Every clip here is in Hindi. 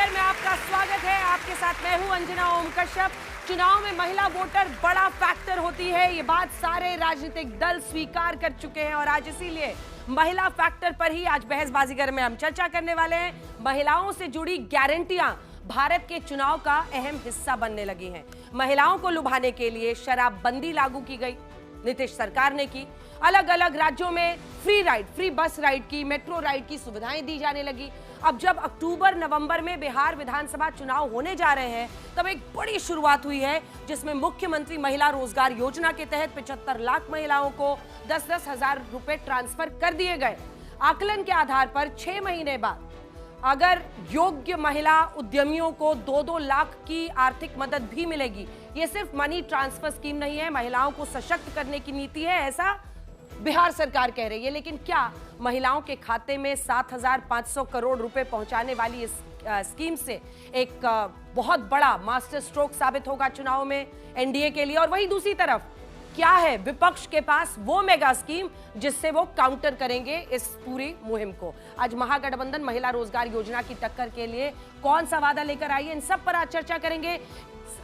बाजीगर में आपका स्वागत है। आपके साथ मैं हूं अंजना ओम कश्यप। चुनाव में महिला वोटर बड़ा फैक्टर होती है, ये बात सारे राजनीतिक दल स्वीकार कर चुके हैं और आज इसीलिए महिला फैक्टर पर ही आज बहस बाजीगर में हम चर्चा करने वाले हैं। महिलाओं से जुड़ी गारंटियां भारत के चुनाव का अहम हिस्सा बनने लगी हैं। महिलाओं को लुभाने के लिए शराबबंदी लागू की गई, नीतीश सरकार ने की। अलग अलग राज्यों में फ्री बस राइड की, मेट्रो राइड की सुविधाएं दी जाने लगी। अब जब अक्टूबर नवंबर में बिहार विधानसभा चुनाव होने जा रहे हैं, तब एक बड़ी शुरुआत हुई है जिसमें मुख्यमंत्री महिला रोजगार योजना के तहत 75 लाख महिलाओं को 10-10 हजार रुपए ट्रांसफर कर दिए गए। आकलन के आधार पर 6 महीने बाद अगर योग्य महिला उद्यमियों को 2-2 लाख की आर्थिक मदद भी मिलेगी। ये सिर्फ मनी ट्रांसफर स्कीम नहीं है, महिलाओं को सशक्त करने की नीति है, ऐसा बिहार सरकार कह रही है। लेकिन क्या महिलाओं के खाते में 7,500 करोड़ रुपए पहुंचाने वाली इस स्कीम से एक बहुत बड़ा मास्टर स्ट्रोक साबित होगा चुनाव में एनडीए के लिए? और वहीं दूसरी तरफ क्या है विपक्ष के पास वो मेगा स्कीम जिससे वो काउंटर करेंगे इस पूरी मुहिम को? आज महागठबंधन महिला रोजगार योजना की टक्कर के लिए कौन सा वादा लेकर आई है, इन सब पर आज चर्चा करेंगे।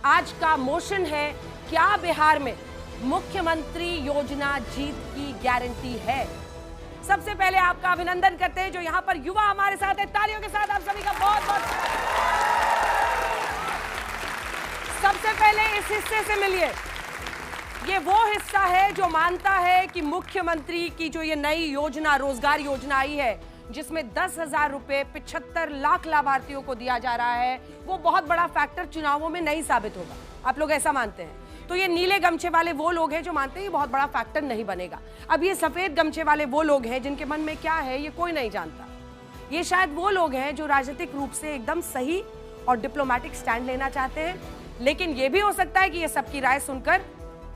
आज का मोशन है, क्या बिहार में मुख्यमंत्री योजना जीत की गारंटी है? सबसे पहले आपका अभिनंदन करते हैं जो यहां पर युवा हमारे साथ है। तालियों के साथ आप सभी का बहुत बहुत। सबसे पहले इस हिस्से से मिलिए। ये वो हिस्सा है जो मानता है कि मुख्यमंत्री की जो ये नई योजना, रोजगार योजना आई है, जिसमें 10,000 रुपए 75 लाख लाभार्थियों को दिया जा रहा है, वो बहुत बड़ा फैक्टर चुनावों में नहीं साबित होगा। आप लोग ऐसा मानते हैं? तो ये नीले गमछे वाले वो लोग हैं जो मानते हैं ये बहुत बड़ा फैक्टर नहीं बनेगा। अब ये सफेद गमछे वाले वो लोग हैं जिनके मन में क्या है ये कोई नहीं जानता। ये शायद वो लोग हैं जो राजनीतिक रूप से एकदम सही और डिप्लोमेटिक स्टैंड लेना चाहते हैं, लेकिन ये भी हो सकता है कि ये सबकी राय सुनकर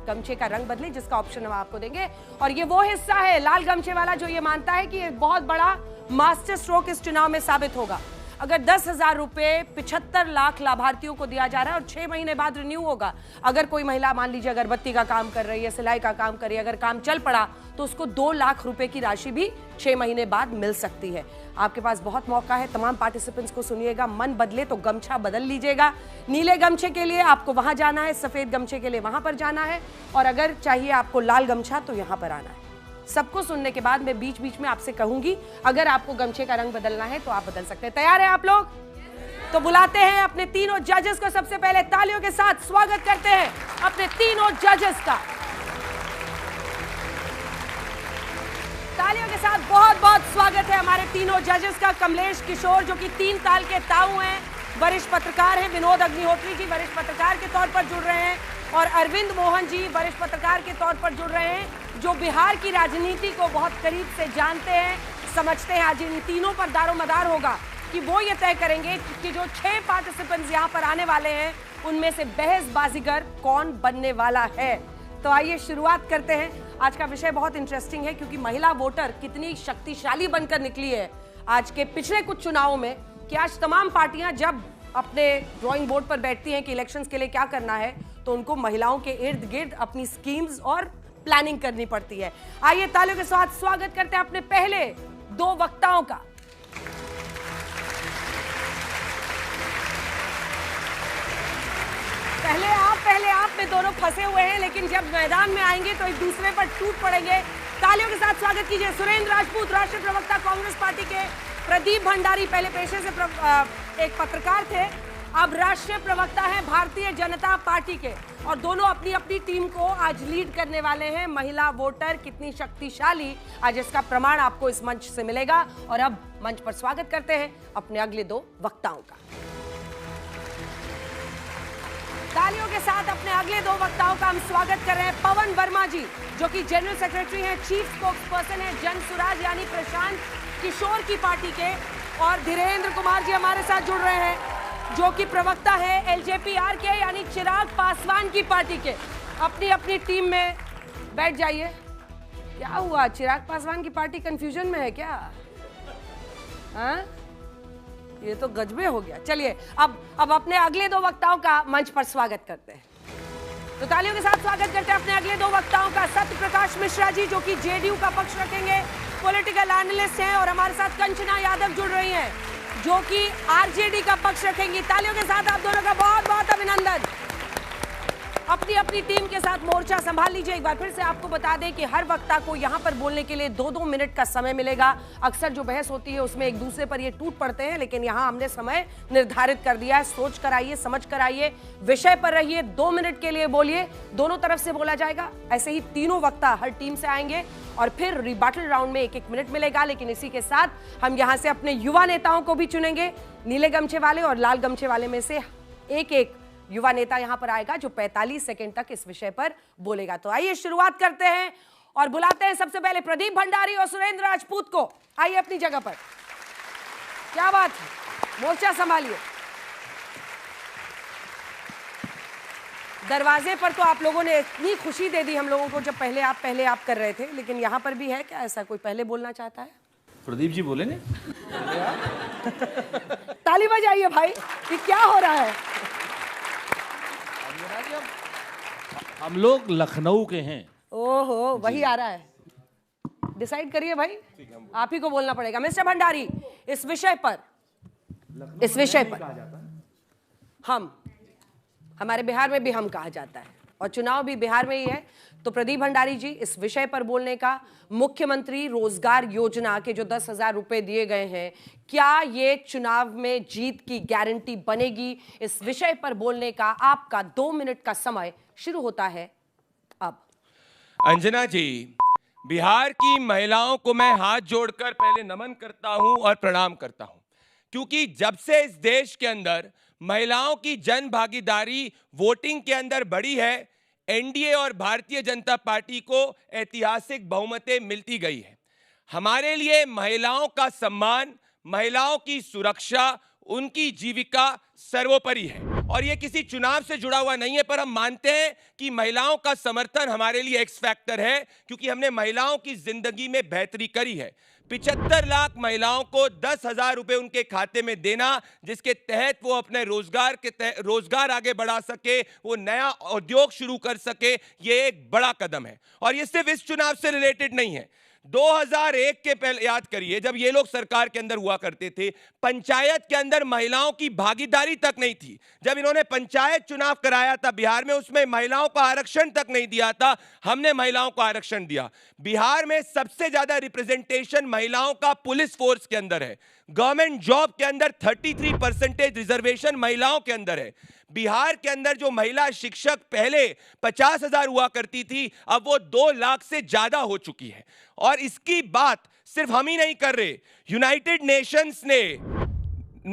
गमछे का रंग बदले, जिसका ऑप्शन हम आपको देंगे। और ये वो हिस्सा है लाल गमछे वाला जो ये मानता है कि ये बहुत बड़ा मास्टर स्ट्रोक इस चुनाव में साबित होगा। अगर 10,000 रुपए 75 लाख लाभार्थियों को दिया जा रहा है और 6 महीने बाद रिन्यू होगा। अगर कोई महिला मान लीजिए अगरबत्ती का काम कर रही है, सिलाई का काम कर रही है, अगर काम चल पड़ा तो उसको 2 लाख रुपए की राशि भी 6 महीने बाद मिल सकती है। आपके पास बहुत मौका है, तमाम पार्टिसिपेंट्स को सुनिएगा। मन बदले तो गमछा बदल लीजिएगा। नीले गमछे के लिए आपको वहां जाना है, सफेद गमछे के लिए वहां पर जाना है, और अगर चाहिए आपको लाल गमछा तो यहां पर आना है। सबको सुनने के बाद मैं बीच बीच में आपसे कहूंगी, अगर आपको गमछे का रंग बदलना है तो आप बदल सकते हैं। तैयार है आप लोग? तो बुलाते हैं अपने तीनों जजेस को। सबसे पहले तालियों के साथ स्वागत करते हैं अपने तीनों जजेस का। तालियों के साथ बहुत बहुत स्वागत है हमारे तीनों जजेस का। कमलेश किशोर जो कि 3 साल के ताऊ हैं, वरिष्ठ पत्रकार हैं। विनोद अग्निहोत्री जी वरिष्ठ पत्रकार के तौर पर जुड़ रहे हैं, और अरविंद मोहन जी वरिष्ठ पत्रकार के तौर पर जुड़ रहे हैं, जो बिहार की राजनीति को बहुत करीब से जानते हैं, समझते हैं। आज इन तीनों पर दारोमदार होगा कि वो ये तय करेंगे कि जो 6 पार्टिसिपेंट्स यहाँ पर आने वाले हैं उनमें से बहस बाजीगर कौन बनने वाला है। तो आइए शुरुआत करते हैं। आज का विषय बहुत इंटरेस्टिंग है क्योंकि महिला वोटर कितनी शक्तिशाली बनकर निकली है आज के पिछले कुछ चुनावों में, कि आज तमाम पार्टियां जब अपने ड्राइंग बोर्ड पर बैठती हैं कि इलेक्शंस के लिए क्या करना है, तो उनको महिलाओं के इर्द गिर्द अपनी स्कीम्स और प्लानिंग करनी पड़ती है। आइए तालियों के साथ स्वागत करते हैं अपने पहले 2 वक्ताओं का। पहले आप में दोनों फंसे हुए हैं, लेकिन जब मैदान में आएंगे तो एक दूसरे पर टूट पड़ेंगे। तालियों के साथ स्वागत कीजिए सुरेंद्र राजपूत, राष्ट्रीय प्रवक्ता कांग्रेस पार्टी के। प्रदीप भंडारी पहले पेशे से एक पत्रकार थे, अब राष्ट्रीय प्रवक्ता हैं भारतीय जनता पार्टी के, और दोनों अपनी अपनी टीम को आज लीड करने वाले हैं। महिला वोटर कितनी शक्तिशाली, आज इसका प्रमाण आपको इस मंच से मिलेगा। और अब मंच पर स्वागत करते हैं अपने अगले 2 वक्ताओं का। तालियों के साथ अपने अगले 2 वक्ताओं का हम स्वागत कर रहे हैं पवन वर्मा जी, जो कि जनरल सेक्रेटरी हैं, चीफ स्पोक्सपर्सन है जन सुराज यानी प्रशांत किशोर की पार्टी के, और धीरेन्द्र कुमार जी हमारे साथ जुड़ रहे हैं जो कि प्रवक्ता है एलजेपीआर के यानी चिराग पासवान की पार्टी के। अपनी अपनी टीम में बैठ जाइए। क्या हुआ, चिराग पासवान की पार्टी कंफ्यूजन में है क्या? हाँ, ये तो गजबे हो गया। चलिए अब अपने अगले 2 वक्ताओं का मंच पर स्वागत करते हैं। तो तालियों के साथ स्वागत करते हैं अपने अगले 2 वक्ताओं का। सत्य प्रकाश मिश्रा जी जो कि जेडीयू का पक्ष रखेंगे, पॉलिटिकल एनालिस्ट हैं, और हमारे साथ कंचना यादव जुड़ रही हैं जो कि आरजेडी का पक्ष रखेंगी। तालियों के साथ आप दोनों का बहुत बहुत अभिनंदन। अपनी अपनी टीम के साथ मोर्चा संभाल लीजिए। एक बार फिर से आपको बता दें कि हर वक्ता को यहां पर बोलने के लिए 2-2 मिनट का समय मिलेगा। अक्सर जो बहस होती है उसमें एक दूसरे पर ये टूट पड़ते हैं, लेकिन यहां हमने समय निर्धारित कर दिया है। सोच कर आइए, समझ कर आइए, विषय पर रहिए, 2 मिनट के लिए बोलिए। दोनों तरफ से बोला जाएगा। ऐसे ही तीनों वक्ता हर टीम से आएंगे और फिर रिबैटल राउंड में 1-1 मिनट मिलेगा। लेकिन इसी के साथ हम यहां से अपने युवा नेताओं को भी चुनेंगे। नीले गमछे वाले और लाल गमछे वाले में से एक युवा नेता यहां पर आएगा जो 45 सेकंड तक इस विषय पर बोलेगा। तो आइए शुरुआत करते हैं और बुलाते हैं सबसे पहले प्रदीप भंडारी और सुरेंद्र राजपूत को। आइए अपनी जगह पर। क्या बात है, मोर्चा संभालिए। दरवाजे पर तो आप लोगों ने इतनी खुशी दे दी हम लोगों को जब पहले आप कर रहे थे, लेकिन यहां पर भी है क्या ऐसा कोई पहले बोलना चाहता है? प्रदीप जी बोले ने। ताली बजाइए भाई, ये क्या हो रहा है? हम लोग लखनऊ के हैं। ओहो, वही आ रहा है। डिसाइड करिए भाई, आप ही को बोलना पड़ेगा। मिस्टर भंडारी, इस विषय पर हमारे बिहार में भी हम कहा जाता है और चुनाव भी बिहार में ही है। तो प्रदीप भंडारी जी, इस विषय पर बोलने का, मुख्यमंत्री रोजगार योजना के जो 10,000 रुपए दिए गए हैं, क्या ये चुनाव में जीत की गारंटी बनेगी? इस विषय पर बोलने का आपका 2 मिनट का समय शुरू होता है अब। अंजना जी, बिहार की महिलाओं को मैं हाथ जोड़कर पहले नमन करता हूं और प्रणाम करता हूं, क्योंकि जब से इस देश के अंदर महिलाओं की जन भागीदारी वोटिंग के अंदर बढ़ी है, एनडीए और भारतीय जनता पार्टी को ऐतिहासिक बहुमतें मिलती गई है। हमारे लिए महिलाओं का सम्मान, महिलाओं की सुरक्षा, उनकी जीविका सर्वोपरि है और ये किसी चुनाव से जुड़ा हुआ नहीं है। पर हम मानते हैं कि महिलाओं का समर्थन हमारे लिए एक्स फैक्टर है, क्योंकि हमने महिलाओं की जिंदगी में बेहतरी करी है। 75 लाख महिलाओं को 10,000 रुपए उनके खाते में देना, जिसके तहत वो अपने रोजगार आगे बढ़ा सके, वो नया उद्योग शुरू कर सके, ये एक बड़ा कदम है। और ये सिर्फ इस चुनाव से रिलेटेड नहीं है। 2001 के पहले याद करिए, जब ये लोग सरकार के अंदर हुआ करते थे, पंचायत के अंदर महिलाओं की भागीदारी तक नहीं थी। जब इन्होंने पंचायत चुनाव कराया था बिहार में, उसमें महिलाओं का आरक्षण तक नहीं दिया था। हमने महिलाओं को आरक्षण दिया। बिहार में सबसे ज्यादा रिप्रेजेंटेशन महिलाओं का पुलिस फोर्स के अंदर है। गवर्नमेंट जॉब के अंदर 33% रिजर्वेशन महिलाओं के अंदर है। बिहार के अंदर जो महिला शिक्षक पहले 50,000 हुआ करती थी, अब वो 2 लाख से ज्यादा हो चुकी है। और इसकी बात सिर्फ हम ही नहीं कर रहे, यूनाइटेड नेशंस ने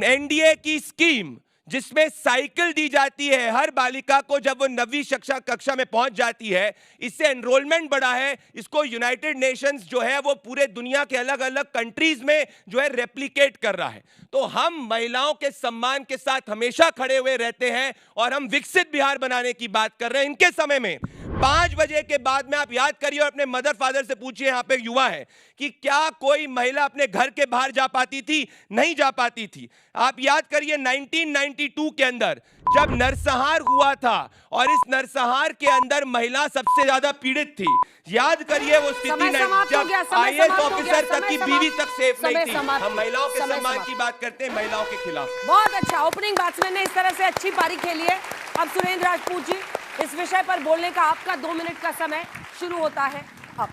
एनडीए की स्कीम, जिसमें साइकिल दी जाती है हर बालिका को जब वो 9वीं कक्षा में पहुंच जाती है, इससे एनरोलमेंट बढ़ा है। इसको यूनाइटेड नेशंस जो है वो पूरे दुनिया के अलग अलग कंट्रीज में जो है रेप्लिकेट कर रहा है। तो हम महिलाओं के सम्मान के साथ हमेशा खड़े हुए रहते हैं और हम विकसित बिहार बनाने की बात कर रहे हैं। इनके समय में 5 बजे के बाद में आप याद करिए और अपने मदर फादर से पूछिए, यहाँ पे युवा है, कि क्या कोई महिला अपने घर के बाहर जा पाती थी? नहीं जा पाती थी। आप याद करिए 1992 के अंदर जब नरसंहार हुआ था और इस नरसंहार के अंदर महिला सबसे ज्यादा पीड़ित थी। याद करिए वो स्थिति जब आईएएस ऑफिसर तक की बीवी तक सेफ नहीं थी। हम महिलाओं के सम्मान की बात करते हैं, महिलाओं के खिलाफ। बहुत अच्छा, ओपनिंग बैट्समैन ने इस तरह से अच्छी पारी खेली है। अब सुरेंद्र राजपूत जी, इस विषय पर बोलने का आपका 2 मिनट का समय शुरू होता है अब।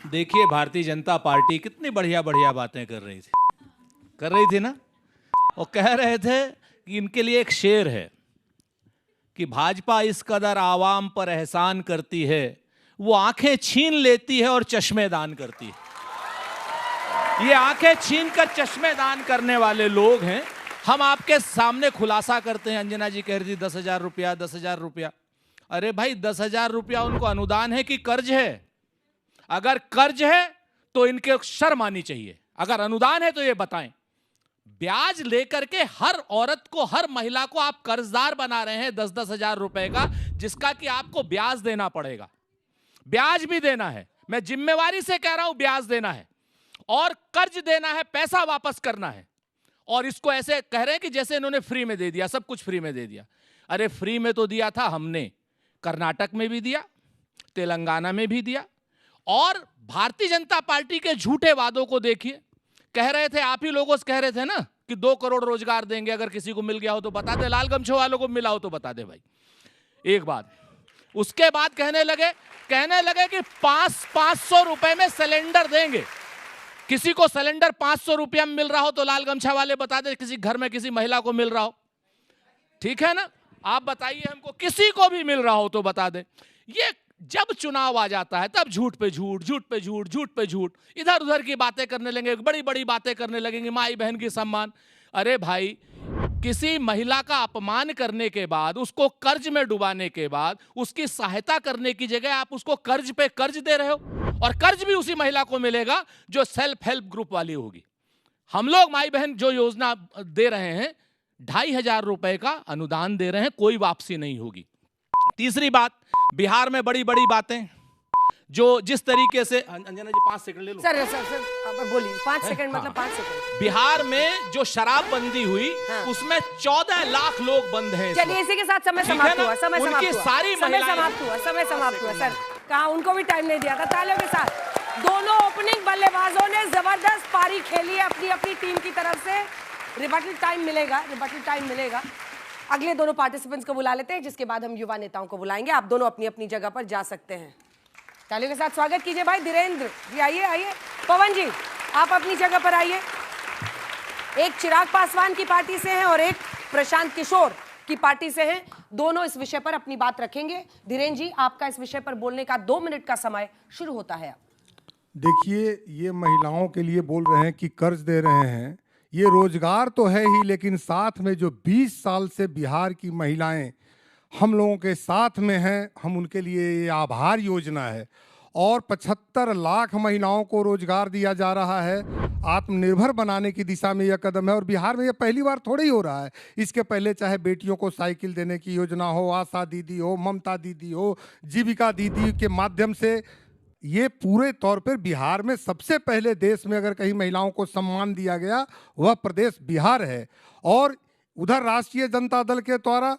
देखिए, भारतीय जनता पार्टी कितनी बढ़िया बढ़िया बातें कर रही थी ना। वो कह रहे थे कि इनके लिए एक शेर है कि भाजपा इस कदर आवाम पर एहसान करती है, वो आंखें छीन लेती है और चश्मे दान करती है। ये आंखें छीन कर चश्मे दान करने वाले लोग हैं। हम आपके सामने खुलासा करते हैं। अंजना जी कह रही थी 10,000 रुपया, 10,000 रुपया। अरे भाई, 10,000 रुपया उनको अनुदान है कि कर्ज है? अगर कर्ज है तो इनके शर्म आनी चाहिए, अगर अनुदान है तो ये बताएं। ब्याज लेकर के हर औरत को, हर महिला को आप कर्जदार बना रहे हैं 10-10 हजार रुपए का, जिसका कि आपको ब्याज देना पड़ेगा। ब्याज भी देना है, मैं जिम्मेवारी से कह रहा हूं, ब्याज देना है और कर्ज देना है, पैसा वापस करना है। और इसको ऐसे कह रहे हैं कि जैसे इन्होंने फ्री में दे दिया, सब कुछ फ्री में दे दिया। अरे फ्री में तो दिया था हमने, कर्नाटक में भी दिया, तेलंगाना में भी दिया। और भारतीय जनता पार्टी के झूठे वादों को देखिए। कह रहे थे, आप ही लोगों से कह रहे थे ना कि 2 करोड़ रोजगार देंगे, अगर किसी को मिल गया हो तो बता दे, लाल गमछे वालों को मिला हो तो बता दे भाई। एक बात। उसके बाद कहने लगे कि 500 रुपए में सिलेंडर देंगे। किसी को सिलेंडर 500 रुपया में मिल रहा हो तो लाल गमछा वाले बता दे, किसी घर में किसी महिला को मिल रहा हो, ठीक है ना? आप बताइए हमको, किसी को भी मिल रहा हो तो बता दे। ये जब चुनाव आ जाता है तब झूठ पे झूठ, झूठ पे झूठ, झूठ पे झूठ, इधर उधर की बातें करने लगेंगे, बड़ी बड़ी बातें करने लगेंगे, माई बहन की सम्मान। अरे भाई, किसी महिला का अपमान करने के बाद, उसको कर्ज में डुबाने के बाद, उसकी सहायता करने की जगह आप उसको कर्ज पे कर्ज दे रहे हो, और कर्ज भी उसी महिला को मिलेगा जो सेल्फ हेल्प ग्रुप वाली होगी। हम लोग माई बहन जो योजना दे रहे हैं, 2500 रुपए का अनुदान दे रहे हैं, कोई वापसी नहीं होगी। तीसरी बात, बिहार में बड़ी बड़ी बातें जो जिस तरीके से, अंजना जी 5 सेकंड ले लो सर अब बोलिए। 5 सेकंड मतलब 5 सेकंड। बिहार में जो शराबबंदी हुई, हाँ। उसमें 14 लाख लोग बंद हैं। चलिए इसी के साथ समय ठीक है समाप्त ना? हुआ, समय उनकी समाप्त हुआ, सारी समय महिलाएं- समाप्त हुआ सर। कहा उनको भी टाइम नहीं दिया था। तालियों के साथ दोनों ओपनिंग बल्लेबाजों ने जबरदस्त पारी खेली है अपनी अपनी टीम की तरफ से। रिबटल टाइम मिलेगा। अगले दोनों पार्टिसिपेंट्स को बुला लेते हैं, जिसके बाद हम युवा नेताओं को बुलाएंगे। आप दोनों अपनी अपनी जगह पर जा सकते हैं। तालियों के साथ स्वागत कीजिए भाई धीरेन्द्र जी। आइए। पवन जी, आप अपनी जगह पर आइए। एक चिराग पासवान की पार्टी से हैं और एक प्रशांत किशोर की पार्टी से हैं। दोनों इस विषय पर अपनी बात रखेंगे। धीरेन्द्र जी, आपका इस विषय पर बोलने का 2 मिनट का समय शुरू होता है। देखिए, ये महिलाओं के लिए बोल रहे हैं कि कर्ज दे रहे हैं, ये रोजगार तो है ही, लेकिन साथ में जो 20 साल से बिहार की महिलाएं हम लोगों के साथ में हैं, हम उनके लिए ये आभार योजना है। और 75 लाख महिलाओं को रोजगार दिया जा रहा है। आत्मनिर्भर बनाने की दिशा में यह कदम है, और बिहार में यह पहली बार थोड़ी हो रहा है। इसके पहले चाहे बेटियों को साइकिल देने की योजना हो, आशा दीदी हो, ममता दीदी हो, जीविका दीदी के माध्यम से, ये पूरे तौर पर बिहार में सबसे पहले देश में अगर कहीं महिलाओं को सम्मान दिया गया, वह प्रदेश बिहार है। और उधर राष्ट्रीय जनता दल के द्वारा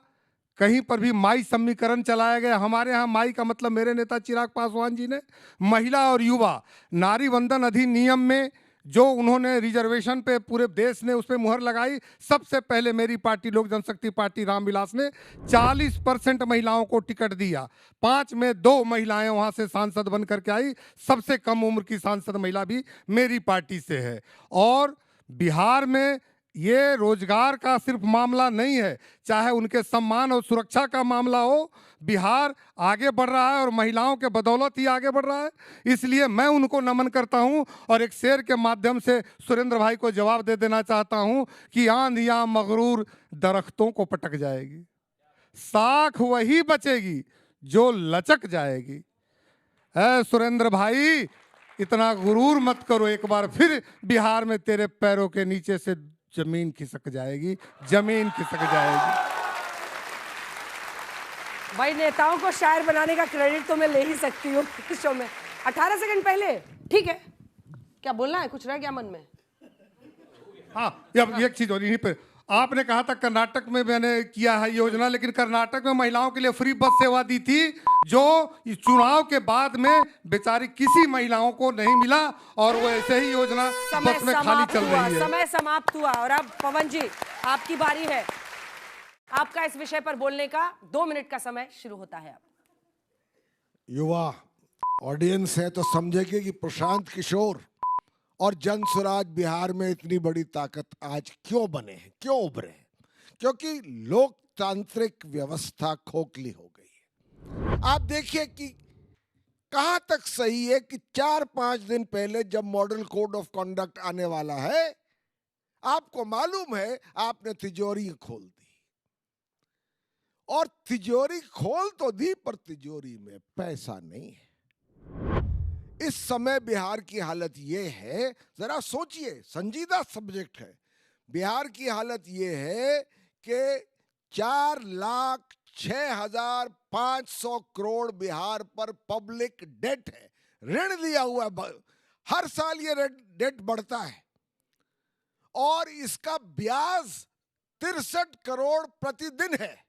कहीं पर भी माई समीकरण चलाया गया। हमारे यहाँ माई का मतलब मेरे नेता चिराग पासवान जी ने महिला और युवा नारी वंदन अधिनियम में जो उन्होंने रिजर्वेशन पे पूरे देश ने उस पर मुहर लगाई, सबसे पहले मेरी पार्टी लोक जनशक्ति पार्टी रामविलास ने 40% महिलाओं को टिकट दिया। 5 में 2 महिलाएं वहां से सांसद बन करके आई। सबसे कम उम्र की सांसद महिला भी मेरी पार्टी से है। और बिहार में ये रोजगार का सिर्फ मामला नहीं है, चाहे उनके सम्मान और सुरक्षा का मामला हो, बिहार आगे बढ़ रहा है और महिलाओं के बदौलत ही आगे बढ़ रहा है। इसलिए मैं उनको नमन करता हूं और एक शेर के माध्यम से सुरेंद्र भाई को जवाब दे देना चाहता हूं कि आंधियां मगरूर दरख्तों को पटक जाएगी, साख वही बचेगी जो लचक जाएगी। ऐ सुरेंद्र भाई, इतना गुरूर मत करो, एक बार फिर बिहार में तेरे पैरों के नीचे से जमीन खिसक जाएगी। भाई, नेताओं को शायर बनाने का क्रेडिट तो मैं ले ही सकती हूँ इस शो में। 18 सेकंड पहले, ठीक है, क्या बोलना है? कुछ रह गया मन में? हाँ, अब एक चीज और, यहीं पे आपने कहा था कर्नाटक में मैंने किया है योजना, लेकिन कर्नाटक में महिलाओं के लिए फ्री बस सेवा दी थी, जो चुनाव के बाद में बेचारी किसी महिलाओं को नहीं मिला, और वो ऐसे ही योजना बस में खाली चल रही है। समय समाप्त हुआ। और अब पवन जी, आपकी बारी है। आपका इस विषय पर बोलने का 2 मिनट का समय शुरू होता है। युवा ऑडियंस है तो समझेगी कि प्रशांत किशोर और जनसुराज बिहार में इतनी बड़ी ताकत आज क्यों बने हैं, क्यों उभरे हैं? क्योंकि लोकतांत्रिक व्यवस्था खोखली हो गई है। आप देखिए कि कहां तक सही है कि 4-5 दिन पहले जब मॉडल कोड ऑफ कंडक्ट आने वाला है, आपको मालूम है आपने तिजोरी खोल दी, और तिजोरी खोल तो दी पर तिजोरी में पैसा नहीं है। इस समय बिहार की हालत ये है, जरा सोचिए, संजीदा सब्जेक्ट है। बिहार की हालत ये है कि 4,06,500 करोड़ बिहार पर पब्लिक डेट है, ऋण लिया हुआ है। हर साल ये डेट बढ़ता है और इसका ब्याज 63 करोड़ प्रतिदिन है।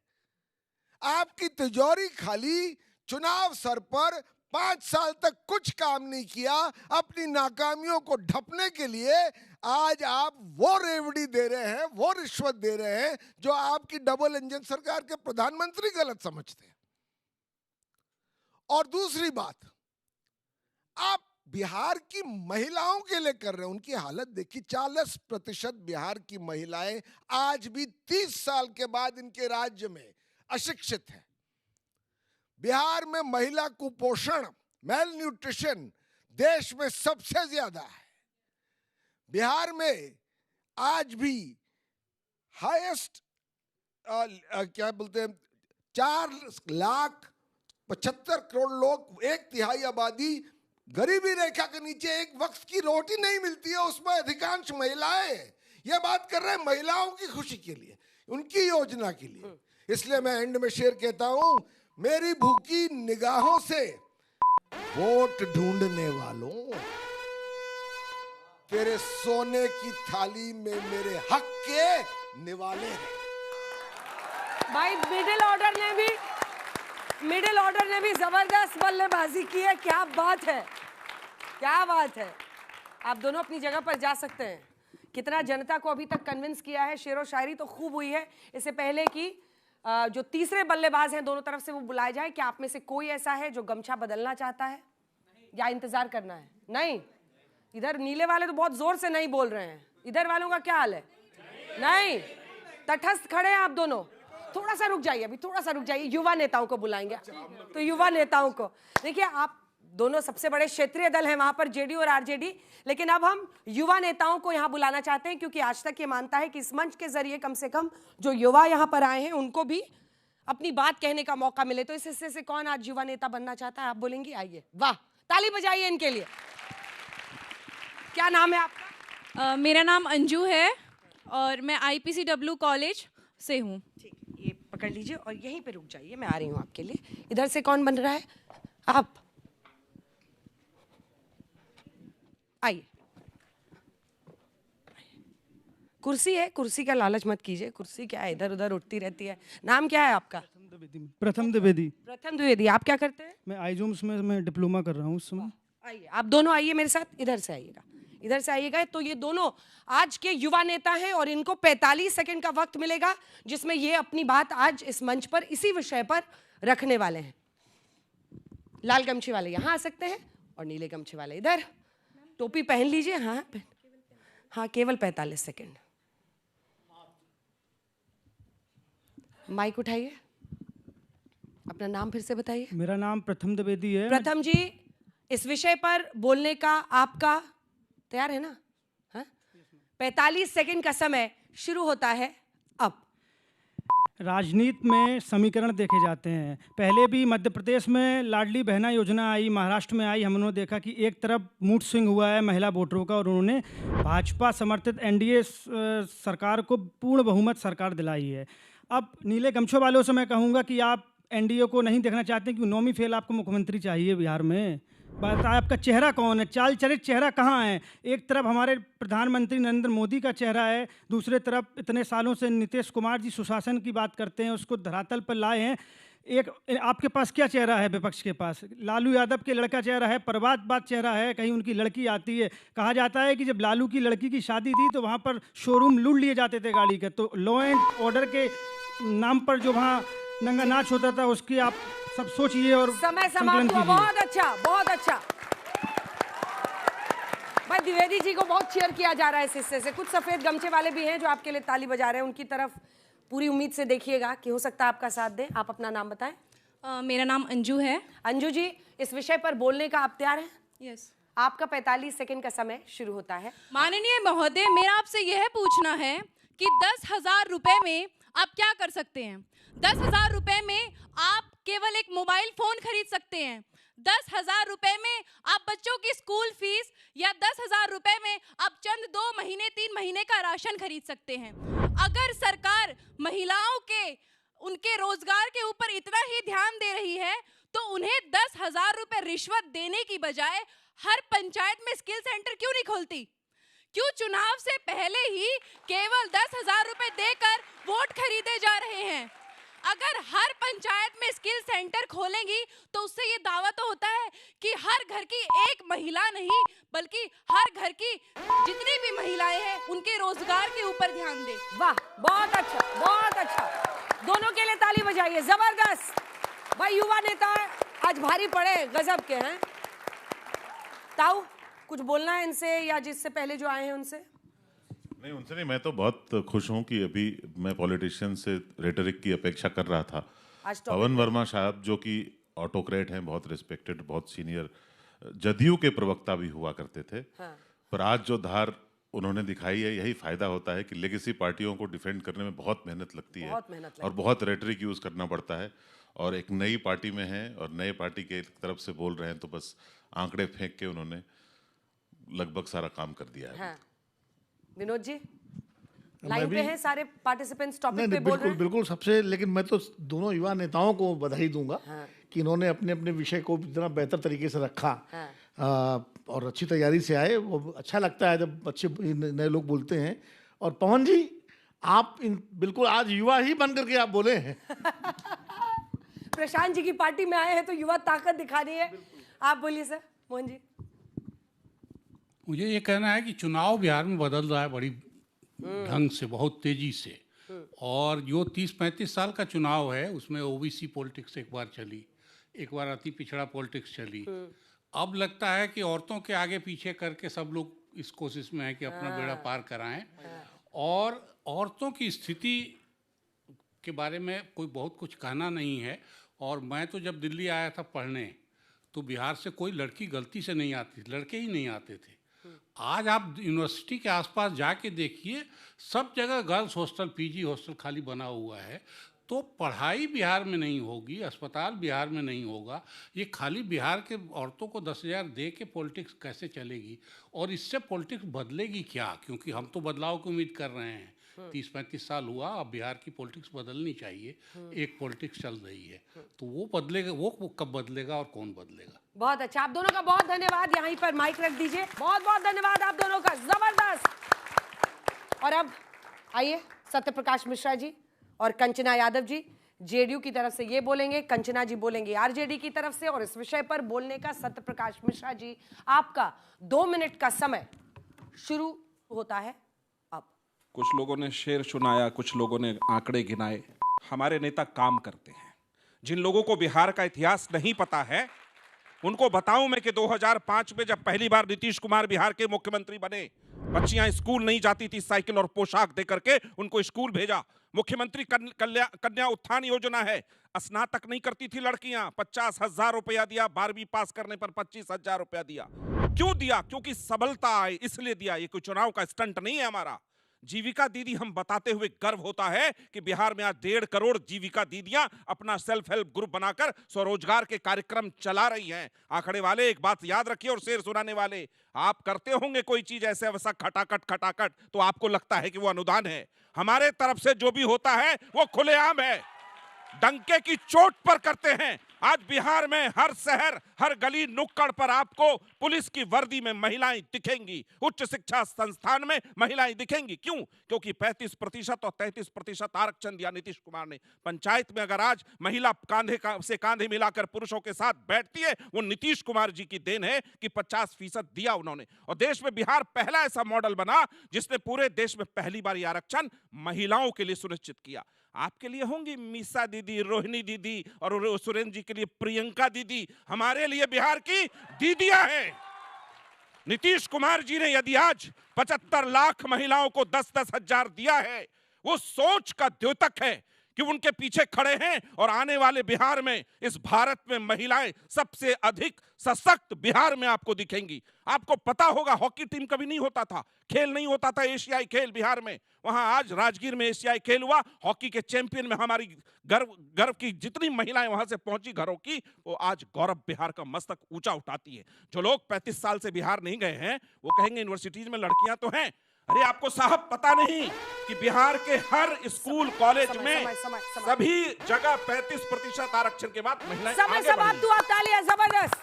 आपकी तिजोरी खाली, चुनाव सर पर, 5 साल तक कुछ काम नहीं किया। अपनी नाकामियों को ढपने के लिए आज आप वो रेवड़ी दे रहे हैं है वो रिश्वत दे रहे हैं जो आपकी डबल इंजन सरकार के प्रधानमंत्री गलत समझते हैं। और दूसरी बात, आप बिहार की महिलाओं के लिए कर रहे हैं, उनकी हालत देखिए। 40% बिहार की महिलाएं आज भी 30 साल के बाद इनके राज्य में अशिक्षित है। बिहार में महिला कुपोषण, मेल न्यूट्रिशन देश में सबसे ज्यादा है। बिहार में आज भी हाईएस्ट क्या बोलते हैं 4,75,00,000 लोग, 1/3 आबादी गरीबी रेखा के नीचे, एक वक्त की रोटी नहीं मिलती है, उसमें अधिकांश महिलाएं हैं। ये बात कर रहे हैं महिलाओं की खुशी के लिए, उनकी योजना के लिए। इसलिए मैं एंड में शेर कहता हूं, मेरी भूखी निगाहों से वोट ढूंढने वालों, तेरे सोने की थाली में मेरे हक के निवाले हैं। भाई मिडिल ऑर्डर ने भी जबरदस्त बल्लेबाजी की है। क्या बात है, क्या बात है। आप दोनों अपनी जगह पर जा सकते हैं। कितना जनता को अभी तक कन्विंस किया है, शेरो शायरी तो खूब हुई है। इससे पहले कि जो तीसरे बल्लेबाज हैं दोनों तरफ से वो बुलाए जाए, क्या आप में से कोई ऐसा है जो गमछा बदलना चाहता है या इंतजार करना है? नहीं। इधर नीले वाले तो बहुत जोर से नहीं बोल रहे हैं, इधर वालों का क्या हाल है? नहीं, तटस्थ खड़े हैं आप दोनों। थोड़ा सा रुक जाइए, अभी थोड़ा सा रुक जाइए, युवा नेताओं को बुलाएंगे। तो युवा नेताओं को देखिए, आप दोनों सबसे बड़े क्षेत्रीय दल हैं वहां पर, जेडीयू और आरजेडी, लेकिन अब हम युवा नेताओं को यहां बुलाना चाहते हैं, क्योंकि आज तक ये मानता है कि इस मंच के जरिए कम से कम जो युवा यहां पर आए हैं उनको भी अपनी बात कहने का मौका मिले। तो इस हिस्से से कौन आज युवा नेता बनना चाहता है? आप बोलेंगी? आइए, वाह, ताली बजाइए इनके लिए। क्या नाम है आपका? मेरा नाम अंजू है और मैं IPCW कॉलेज से हूँ। ठीक, ये पकड़ लीजिए और यहीं पे रुक जाइए, मैं आ रही हूँ आपके लिए। इधर से कौन बन रहा है? आप आइए। कुर्सी है, कुर्सी का लालच मत कीजिए। कुर्सी क्या है, इधर उधर उठती रहती है। नाम क्या है आपका? प्रथम द्विवेदी। प्रथम द्विवेदी। आप क्या करते हैं? मैं आईजूम्स में मैं डिप्लोमा कर रहा हूँ उस समय। आइए, आप दोनों आइए मेरे साथ, इधर से आइएगा, इधर से आइएगा। तो ये दोनों आज के युवा नेता हैं और इनको 45 सेकंड का वक्त मिलेगा जिसमें ये अपनी बात आज इस मंच पर इसी विषय पर रखने वाले हैं। लाल गमछे वाले यहां आ सकते हैं और नीले गमछे वाले इधर। टोपी पहन लीजिए। हाँ, केवल 45 सेकंड। माइक उठाइए, अपना नाम फिर से बताइए। मेरा नाम प्रथम द्विवेदी है। प्रथम जी, इस विषय पर बोलने का आपका तैयार है ना? हाँ? 45 सेकंड का समय शुरू होता है अब। राजनीति में समीकरण देखे जाते हैं। पहले भी मध्य प्रदेश में लाडली बहना योजना आई, महाराष्ट्र में आई। हमने देखा कि एक तरफ मूड स्विंग हुआ है महिला वोटरों का और उन्होंने भाजपा समर्थित NDA सरकार को पूर्ण बहुमत सरकार दिलाई है। अब नीले गमछों वालों से मैं कहूँगा कि आप NDA को नहीं देखना चाहते कि नौमी फेल आपको मुख्यमंत्री चाहिए बिहार में। बात आपका चेहरा कौन है, चाल चरित चेहरा कहाँ है? एक तरफ हमारे प्रधानमंत्री नरेंद्र मोदी का चेहरा है, दूसरे तरफ इतने सालों से नीतीश कुमार जी सुशासन की बात करते हैं, उसको धरातल पर लाए हैं। एक आपके पास क्या चेहरा है? विपक्ष के पास लालू यादव के लड़का चेहरा है, प्रभातबाद चेहरा है, कहीं उनकी लड़की आती है। कहा जाता है कि जब लालू की लड़की की शादी थी तो वहाँ पर शोरूम लूट लिए जाते थे गाड़ी के। तो लॉ एंड ऑर्डर के नाम पर जो वहाँ नंगा नाच होता था उसकी आप सब सोचिए और समय समाप्त हुआ। बहुत अच्छा, बहुत अच्छा। भाई द्विवेदी जी को बहुत चीयर किया जा रहा है इस हिस्से से। कुछ सफेद गमछे वाले भी हैं जो आपके लिए ताली बजा रहे हैं, उनकी तरफ पूरी उम्मीद से देखिएगा कि हो सकता है आपका साथ दें। आप अपना नाम बताएं। मेरा नाम अंजू है। अंजू जी, इस विषय पर बोलने का आप तैयार हैं? यस। आपका 45 सेकंड का समय शुरू होता है। माननीय महोदय, मेरा आपसे यह पूछना है कि 10,000 रुपए में आप क्या कर सकते हैं? 10,000 रुपए में आप केवल एक मोबाइल फोन खरीद सकते हैं। 10,000 रुपए में आप बच्चों की स्कूल फीस या 10,000 रुपए में आप चंद 2 महीने 3 महीने का राशन खरीद सकते हैं। अगर सरकार महिलाओं के उनके रोजगार के ऊपर इतना ही ध्यान दे रही है तो उन्हें 10,000 रुपए रिश्वत देने की बजाय हर पंचायत में स्किल सेंटर क्यों नहीं खोलती? क्यों चुनाव से पहले ही केवल 10,000 रुपए देकर वोट खरीदे जा रहे हैं? अगर हर पंचायत में स्किल सेंटर खोलेंगी तो उससे ये दावा तो होता है कि हर घर की एक महिला नहीं बल्कि हर घर की जितनी भी महिलाएं हैं उनके रोजगार के ऊपर ध्यान दें। वाह, बहुत अच्छा, बहुत अच्छा। दोनों के लिए ताली बजाइए, जबरदस्त। भाई युवा नेता आज भारी पड़े, गजब के हैं। ताऊ, कुछ बोलना है इनसे या जिससे पहले जो आए हैं उनसे? नहीं, उनसे नहीं, मैं तो बहुत खुश हूं कि अभी मैं पॉलिटिशियन से रेटरिक की अपेक्षा कर रहा था। आज पवन वर्मा साहब जो कि ऑटोक्रेट हैं, बहुत रिस्पेक्टेड, बहुत सीनियर, जदयू के प्रवक्ता भी हुआ करते थे। हाँ। पर आज जो धार उन्होंने दिखाई है, यही फायदा होता है कि लेगेसी पार्टियों को डिफेंड करने में बहुत मेहनत लगती है और बहुत रेटरिक यूज करना पड़ता है। और एक नई पार्टी में हैं और नए पार्टी के तरफ से बोल रहे हैं, तो बस आंकड़े फेंक के उन्होंने लगभग सारा काम कर दिया है। हाँ। विनोद जी, लाइन पे हैं सारे पार्टिसिपेंट्स, टॉपिक पे बोल रहे हैं। बिल्कुल सबसे, लेकिन मैं तो दोनों युवा नेताओं को बधाई दूंगा कि इन्होंने अपने अपने विषय को इतना बेहतर तरीके से रखा और अच्छी तैयारी से आए। वो अच्छा लगता है जब अच्छे नए लोग बोलते हैं। और पवन जी, आप बिल्कुल आज युवा ही बन करके आप बोले हैं। प्रशांत जी की पार्टी में आए हैं तो युवा ताकत दिखानी है। आप बोलिए सर। मोहन जी, मुझे ये कहना है कि चुनाव बिहार में बदल रहा है बड़ी ढंग से, बहुत तेजी से। और जो 30-35 साल का चुनाव है उसमें ओबीसी पॉलिटिक्स एक बार चली, एक बार अति पिछड़ा पॉलिटिक्स चली। अब लगता है कि औरतों के आगे पीछे करके सब लोग इस कोशिश में है कि अपना बेड़ा पार कराएं। और औरतों की स्थिति के बारे में कोई बहुत कुछ कहना नहीं है। और मैं तो जब दिल्ली आया था पढ़ने, तो बिहार से कोई लड़की गलती से नहीं आती थी, लड़के ही नहीं आते थे। आज आप यूनिवर्सिटी के आसपास जाके देखिए, सब जगह गर्ल्स हॉस्टल, पीजी हॉस्टल खाली बना हुआ है। तो पढ़ाई बिहार में नहीं होगी, अस्पताल बिहार में नहीं होगा। ये खाली बिहार के औरतों को 10,000 दे के पॉलिटिक्स कैसे चलेगी? और इससे पॉलिटिक्स बदलेगी क्या? क्योंकि हम तो बदलाव की उम्मीद कर रहे हैं। 30-35 साल हुआ, अब बिहार की पॉलिटिक्स बदलनी चाहिए। एक पॉलिटिक्स चल रही है, तो वो बदलेगा, वो कब बदलेगा और कौन बदलेगा? बहुत अच्छा, आप दोनों का बहुत धन्यवाद। यहीं पर माइक रख दीजिए। बहुत बहुत धन्यवाद आप दोनों का, जबरदस्त। और अब आइए सत्य प्रकाश मिश्रा जी और कंचना यादव जी जेडीयू की तरफ से ये बोलेंगे, कंचना जी बोलेंगे आरजेडी की तरफ से। और इस विषय पर बोलने का सत्य प्रकाश मिश्रा जी, आपका 2 मिनट का समय शुरू होता है अब। कुछ लोगों ने शेर सुनाया, कुछ लोगों ने आंकड़े गिनाए। हमारे नेता काम करते हैं। जिन लोगों को बिहार का इतिहास नहीं पता है उनको बताऊं मैं कि 2005 में जब पहली बार नीतीश कुमार बिहार के मुख्यमंत्री बने, बच्चियां स्कूल नहीं जाती थी, साइकिल और पोशाक दे करके उनको स्कूल भेजा। मुख्यमंत्री कन्या उत्थान योजना है, स्नातक नहीं करती थी लड़कियां, 50,000 रुपया दिया, 12वीं पास करने पर 25,000 रुपया दिया। क्यों दिया? क्योंकि सबलता आए, इसलिए दिया। ये कोई चुनाव का स्टंट नहीं है हमारा। जीविका दीदी, हम बताते हुए गर्व होता है कि बिहार में आज 1.5 करोड़ जीविका दीदियां अपना सेल्फ हेल्प ग्रुप बनाकर स्वरोजगार के कार्यक्रम चला रही हैं। आंकड़े वाले एक बात याद रखिए, और शेर सुनाने वाले, आप करते होंगे कोई चीज ऐसे वैसा खटाखट तो आपको लगता है कि वो अनुदान है। हमारे तरफ से जो भी होता है वो खुलेआम है, डंके की चोट पर करते हैं। आज बिहार में हर शहर, हर गली नुक्कड़ पर आपको पुलिस की वर्दी में महिलाएं दिखेंगी, उच्च शिक्षा संस्थान में महिलाएं दिखेंगी। क्यों? क्योंकि 35% और 33% आरक्षण दिया नीतीश कुमार ने। पंचायत में अगर आज महिला कांधे से कांधे मिलाकर पुरुषों के साथ बैठती है, वो नीतीश कुमार जी की देन है कि 50% दिया उन्होंने। और देश में बिहार पहला ऐसा मॉडल बना जिसने पूरे देश में पहली बार ये आरक्षण महिलाओं के लिए सुनिश्चित किया। आपके लिए होंगी मीसा दीदी, रोहिणी दीदी, और सुरेंद्र जी के लिए प्रियंका दीदी। हमारे लिए बिहार की दीदियां हैं। नीतीश कुमार जी ने यदि आज 75 लाख महिलाओं को 10-10 हजार दिया है, वो सोच का द्योतक है कि उनके पीछे खड़े हैं। और आने वाले बिहार में, इस भारत में महिलाएं सबसे अधिक सशक्त बिहार में आपको दिखेंगी। आपको पता होगा हॉकी टीम कभी नहीं होता था, खेल नहीं होता था, एशियाई खेल बिहार में। वहां आज राजगीर में एशियाई खेल हुआ, हॉकी के चैंपियन में हमारी गर्व की जितनी महिलाएं वहां से पहुंची घरों की, वो आज गौरव बिहार का मस्तक ऊंचा उठाती है। जो लोग 35 साल से बिहार नहीं गए हैं वो कहेंगे यूनिवर्सिटीज में लड़कियां तो हैं। अरे आपको साहब पता नहीं कि बिहार के हर स्कूल कॉलेज में सभी जगह 35% आरक्षण के बाद महिलाएं आगे बढ़ी हैं। तालियां, जबरदस्त।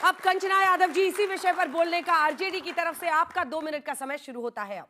अब कंचना यादव जी, इसी विषय पर बोलने का आरजेडी की तरफ से आपका 2 मिनट का समय शुरू होता है अब।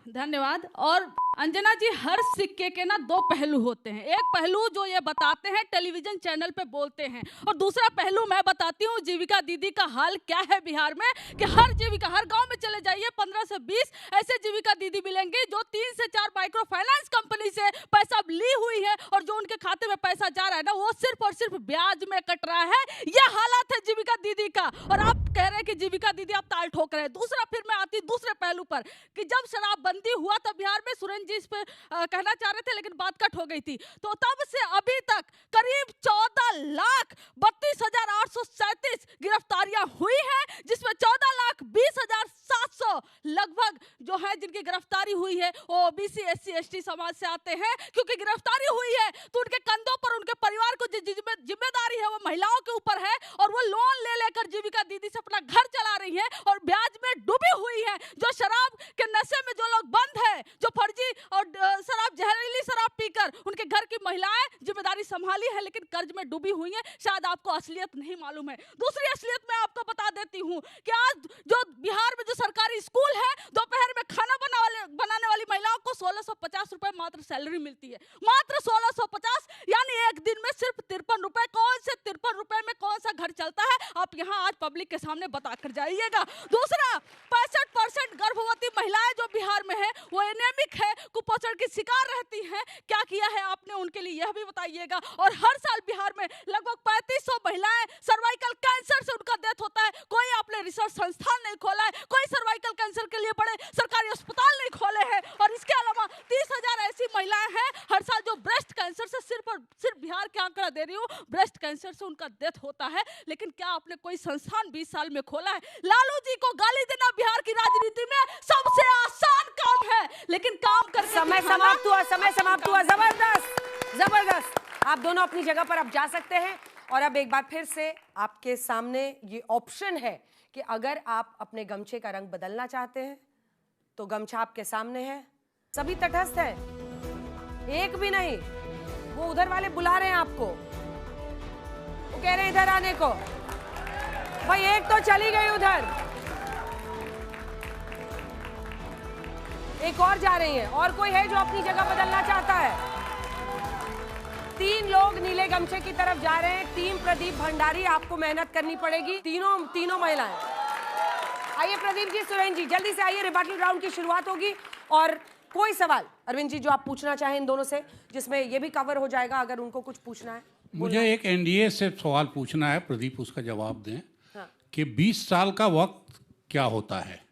धन्यवाद। और अंजना जी, हर सिक्के के ना दो पहलू होते हैं। एक पहलू जो ये बताते हैं टेलीविजन चैनल पे बोलते हैं, और दूसरा पहलू मैं बताती हूँ जीविका दीदी का हाल क्या है बिहार में। कि हर गांव में चले जाइए 15 से 20 ऐसे जीविका दीदी मिलेंगे जो 3 से 4 माइक्रो फाइनेंस कंपनी से पैसा ली हुई है, और जो उनके खाते में पैसा जा रहा है ना, वो सिर्फ और सिर्फ ब्याज में कट रहा है। ये हालात है जीविका दीदी का, और आप कह रहे हैं कि जीविका दीदी आप ताल ठोक रहे हैं। दूसरा, फिर मैं आती दूसरे पहलू पर कि जब शराबबंदी हुआ था बिहार में, सुरेंद्र जी इस पे कहना चाह रहे थे लेकिन बात कट हो गई थी, तो तब से अभी तक करीब 14,32,837 गिरफ्तारियां हुई हैं, जिसमें 14,20,700 लगभग जो है जिनकी गिरफ्तारी हुई है वो ओबीसी SC ST समाज से आते हैं। क्योंकि गिरफ्तारी हुई है तो उनके कंधों पर उनके परिवार को जो जिम्मेदारी है वो महिलाओं के ऊपर है, और वो लोन ले लेकर जीविका दीदी से अपना घर चला रही है और ब्याज में डूबी हुई है। जो शराब के नशे में जो लोग बंद है, जो फर्जी और शराब जहरीली शराब पीकर उनके घर की महिलाएं जिम्मेदारी संभाली है लेकिन कर्ज में डूबी हुई हैं, शायद आपको असलियत नहीं मालूम है। दूसरी असलियत मैं आपको बता देती हूं कि आज जो बिहार में जो सरकारी स्कूल है, दोपहर में खाना बनाने वाली महिलाओं को 1650 रुपए मात्र सैलरी मिलती है, मात्र 1650, यानी एक दिन में सिर्फ 53 रुपए। कौन से 53 रुपए में कौन सा घर चलता है, आप यहाँ आज पब्लिक के सामने बता कर जाइएगा। दूसरा, 65% गर्भवती महिलाएं जो बिहार में है वो एनेमिक है, कुपोषण की शिकार रहती हैं। क्या किया है आपने उनके लिए यह भी बताइएगा। और हर साल बिहार में लगभग 3500 महिलाएं सर्वाइकल कैंसर से उनका डेथ होता है। कोई आपने रिसर्च संस्थान नहीं खोला है, कोई सर्वाइकल कैंसर के लिए बड़े सरकारी अस्पताल नहीं खोले हैं। और इसके अलावा 30,000 ऐसी महिलाएं हैं हर साल जो ब्रेस्ट कैंसर से, सिर्फ बिहार के आंकड़ा दे रही हूँ, ब्रेस्ट कैंसर से उनका डेथ होता है। लेकिन क्या आपने कोई संस्थान 20 साल में खोला है? लालू जी को गाली देना बिहार की राजनीति में सबसे आसान काम है, लेकिन काम करके समय समाप्त हुआ। जबरदस्त। आप दोनों अपनी जगह पर अब जा सकते हैं। और अब एक बार फिर से आपके सामने ये ऑप्शन है कि अगर आप अपने गमछे का रंग बदलना चाहते हैं तो गमछा आपके सामने है। सभी तटस्थ है, एक भी नहीं। वो उधर वाले बुला रहे हैं आपको, वो कह रहे हैं इधर आने को। भाई एक तो चली गई उधर, एक और जा रही है। और कोई है जो अपनी जगह बदलना चाहता है? 3 लोग नीले गमछे की तरफ जा रहे हैं। टीम प्रदीप भंडारी, आपको मेहनत करनी पड़ेगी। तीनों महिलाएं। आइए प्रदीप जी, सुरेंद्र जी, जल्दी से आइए। रिबेटल राउंड की शुरुआत होगी। और कोई सवाल अरविंद जी जो आप पूछना चाहें इन दोनों से, जिसमें ये भी कवर हो जाएगा अगर उनको कुछ पूछना है। मुझे एक एनडीए से सवाल पूछना है, प्रदीप उसका जवाब दें। हाँ। कि 20 साल का वक्त क्या होता है?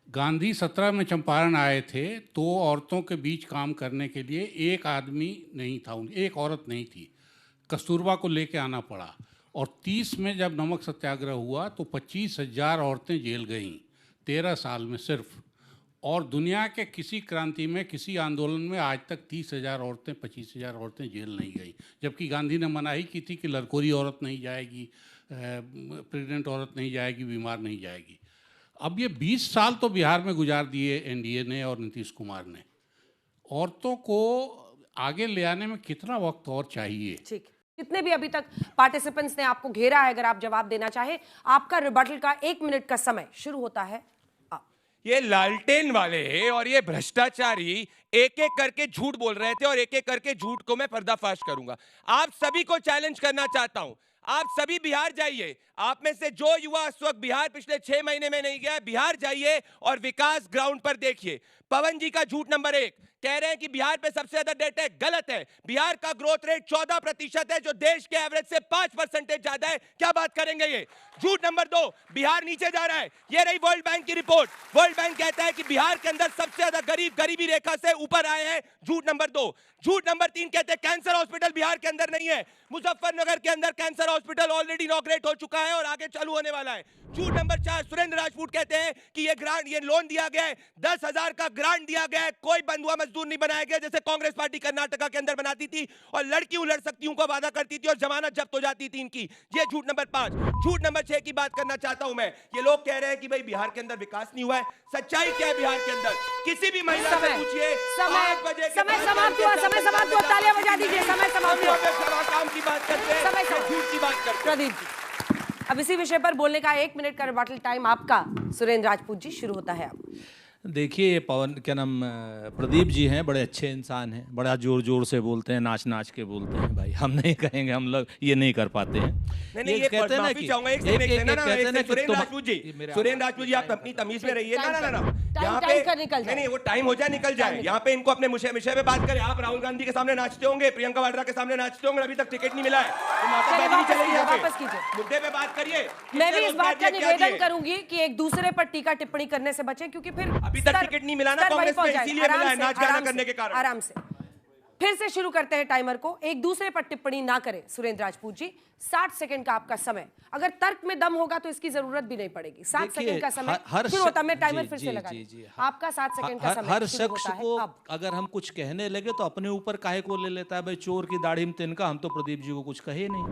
गांधी 17 में चंपारण आए थे तो औरतों के बीच काम करने के लिए एक आदमी नहीं था, एक औरत नहीं थी। कस्तूरबा को लेके आना पड़ा। और 30 में जब नमक सत्याग्रह हुआ तो 25,000 औरतें जेल गईं 13 साल में सिर्फ। और दुनिया के किसी क्रांति में, किसी आंदोलन में आज तक 30,000 औरतें, 25,000 औरतें जेल नहीं गई। जबकि गांधी ने मनाही की थी कि लड़कोरी औरत नहीं जाएगी, प्रेग्नेंट औरत नहीं जाएगी, बीमार नहीं जाएगी। अब ये 20 साल तो बिहार में गुजार दिए एनडीए ने और नीतीश कुमार ने। औरतों को आगे ले आने में कितना वक्त और चाहिए? ठीक, जितने भी अभी तक पार्टिसिपेंट्स ने आपको घेरा है, अगर आप जवाब देना चाहें, आपका रिबटल का 1 मिनट का समय शुरू होता है। ये लालटेन वाले और ये भ्रष्टाचारी एक एक करके झूठ बोल रहे थे और एक एक करके झूठ को मैं पर्दाफाश करूंगा। आप सभी को चैलेंज करना चाहता हूं, आप सभी बिहार जाइए। आप में से जो युवा इस वक्त बिहार पिछले 6 महीने में नहीं गया, बिहार जाइए और विकास ग्राउंड पर देखिए। पवन जी का झूठ नंबर 1, कह रहे हैं कि बिहार पे सबसे ज्यादा डेट है, गलत है। बिहार का ग्रोथ रेट 14% है, जो देश के एवरेज से 5% ज्यादा है। क्या बात करेंगे ये? झूठ नंबर 2, बिहार नीचे जा रहा है। ये रही वर्ल्ड बैंक की रिपोर्ट। वर्ल्ड बैंक कहता है कि बिहार के अंदर सबसे ज्यादा गरीब गरीबी रेखा से ऊपर आए हैं। झूठ नंबर 2। झूठ नंबर 3, कहते हैं कैंसर हॉस्पिटल बिहार के अंदर नहीं है। मुजफ्फरनगर के अंदर कैंसर हॉस्पिटल ऑलरेडी इनॉग्रेट हो चुका है और आगे चालू होने वाला है। झूठ नंबर 4, सुरेंद्र राजपूत कहते हैं कि ये लोन दिया गया है, 10,000 का ग्रांट दिया गया है, कोई बंधुआ मजदूर नहीं बनाया गया जैसे कांग्रेस पार्टी कर्नाटका के अंदर बनाती थी और लड़कियों लड़ सकती हूं का वादा करती थी और जमानत जब्त हो जाती थी इनकी। ये झूठ नंबर 5। झूठ नंबर 6 की बात करना चाहता हूं मैं। ये लोग कह रहे हैं कि भाई बिहार के अंदर विकास नहीं हुआ है। सच्चाई क्या है बिहार के अंदर? किसी भी महिला से पूछिए। समय समाप्त हुआ, तालियां बजा दीजिए। समय समाप्त हुआ। काम की बात करते हैं, झूठ की बात करते हैं। प्रदीप जी, अब इसी विषय पर बोलने का 1 मिनट का रिबटल टाइम आपका। सुरेंद्र राजपूत जी, शुरू होता है अब। देखिए ये क्या नाम प्रदीप जी हैं, बड़े अच्छे इंसान हैं, बड़ा जोर जोर से बोलते हैं, नाच नाच के बोलते हैं। भाई हम नहीं कहेंगे, हम लोग ये नहीं कर पाते हैं। नहीं ये कहते हैं ना कि सुरेंद्र राजपूत जी आप अपनी तमीज में रहिए। ना यहाँ पे नहीं वो टाइम हो जाए निकल जाए। यहाँ पे इनको अपने विषय पे बात करें। आप राहुल गांधी के सामने नाचते होंगे, प्रियंका वाड्रा के सामने नाचते होंगे, अभी तक टिकट नहीं मिला है, मुद्दे पे बात करिए। मैं भी इस बात का निवेदन करूंगी कि एक दूसरे पर टीका टिप्पणी करने से बचें, क्योंकि फिर अभी तक टिकट नहीं मिला ना कांग्रेस में, इसीलिए मिला है नाच गाना करने के कारण। आराम से फिर से शुरू करते हैं टाइमर को। एक दूसरे पर टिप्पणी ना करें। सुरेंद्र राजपूत जी 60 सेकंड का आपका समय, अगर तर्क में दम होगा तो इसकी जरूरत भी नहीं पड़ेगी। 60 सेकंड का समय शुरू होता है। मैं टाइमर फिर से लगा आपका 60 सेकंड का समय। हर शख्स को अगर हम कुछ कहने लगे तो अपने ऊपर काहे को ले लेता है। भाई चोर की दाढ़ी में तिनका, हम तो प्रदीप जी को कुछ कहे नहीं।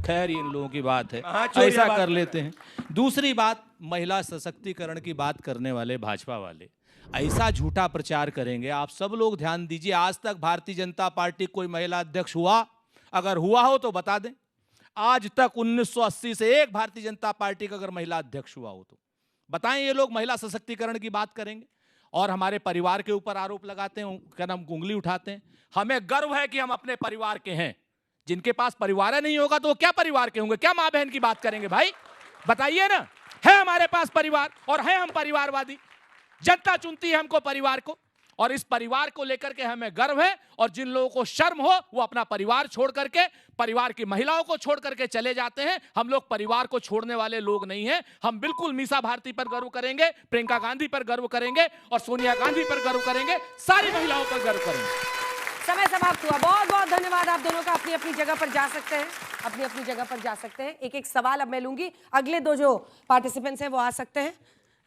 खैर इन लोगों की बात है, ऐसा कर लेते हैं। दूसरी बात, महिला सशक्तिकरण की बात करने वाले भाजपा वाले ऐसा झूठा प्रचार करेंगे। आप सब लोग ध्यान दीजिए, आज तक भारतीय जनता पार्टी कोई महिला अध्यक्ष हुआ? अगर हुआ हो तो बता दें। आज तक 1980 से एक भारतीय जनता पार्टी का अगर महिला अध्यक्ष हुआ हो तो बताएं। ये लोग महिला सशक्तिकरण की बात करेंगे और हमारे परिवार के ऊपर आरोप लगाते हैं, क्या नाम उंगली उठाते हैं। हमें गर्व है कि हम अपने परिवार के हैं। जिनके पास परिवार नहीं होगा तो वो क्या परिवार के होंगे? क्या माँ बहन की बात करेंगे? भाई बताइए ना। है हमारे पास परिवार और है हम परिवारवादी। जनता चुनती है हमको, परिवार को, और इस परिवार को लेकर के हमें गर्व है। और जिन लोगों को शर्म हो वो अपना परिवार छोड़ करके, परिवार की महिलाओं को छोड़ करके चले जाते हैं। हम लोग परिवार को छोड़ने वाले लोग नहीं हैं। हम बिल्कुल मीसा भारती पर गर्व करेंगे, प्रियंका गांधी पर गर्व करेंगे और सोनिया गांधी पर गर्व करेंगे, सारी महिलाओं पर गर्व करेंगे। समय समाप्त हुआ। बहुत बहुत धन्यवाद आप दोनों का। अपनी अपनी जगह पर जा सकते हैं, अपनी अपनी जगह पर जा सकते हैं। एक एक सवाल अब मैं लूंगी। अगले दो जो पार्टिसिपेंट्स हैं वो आ सकते हैं।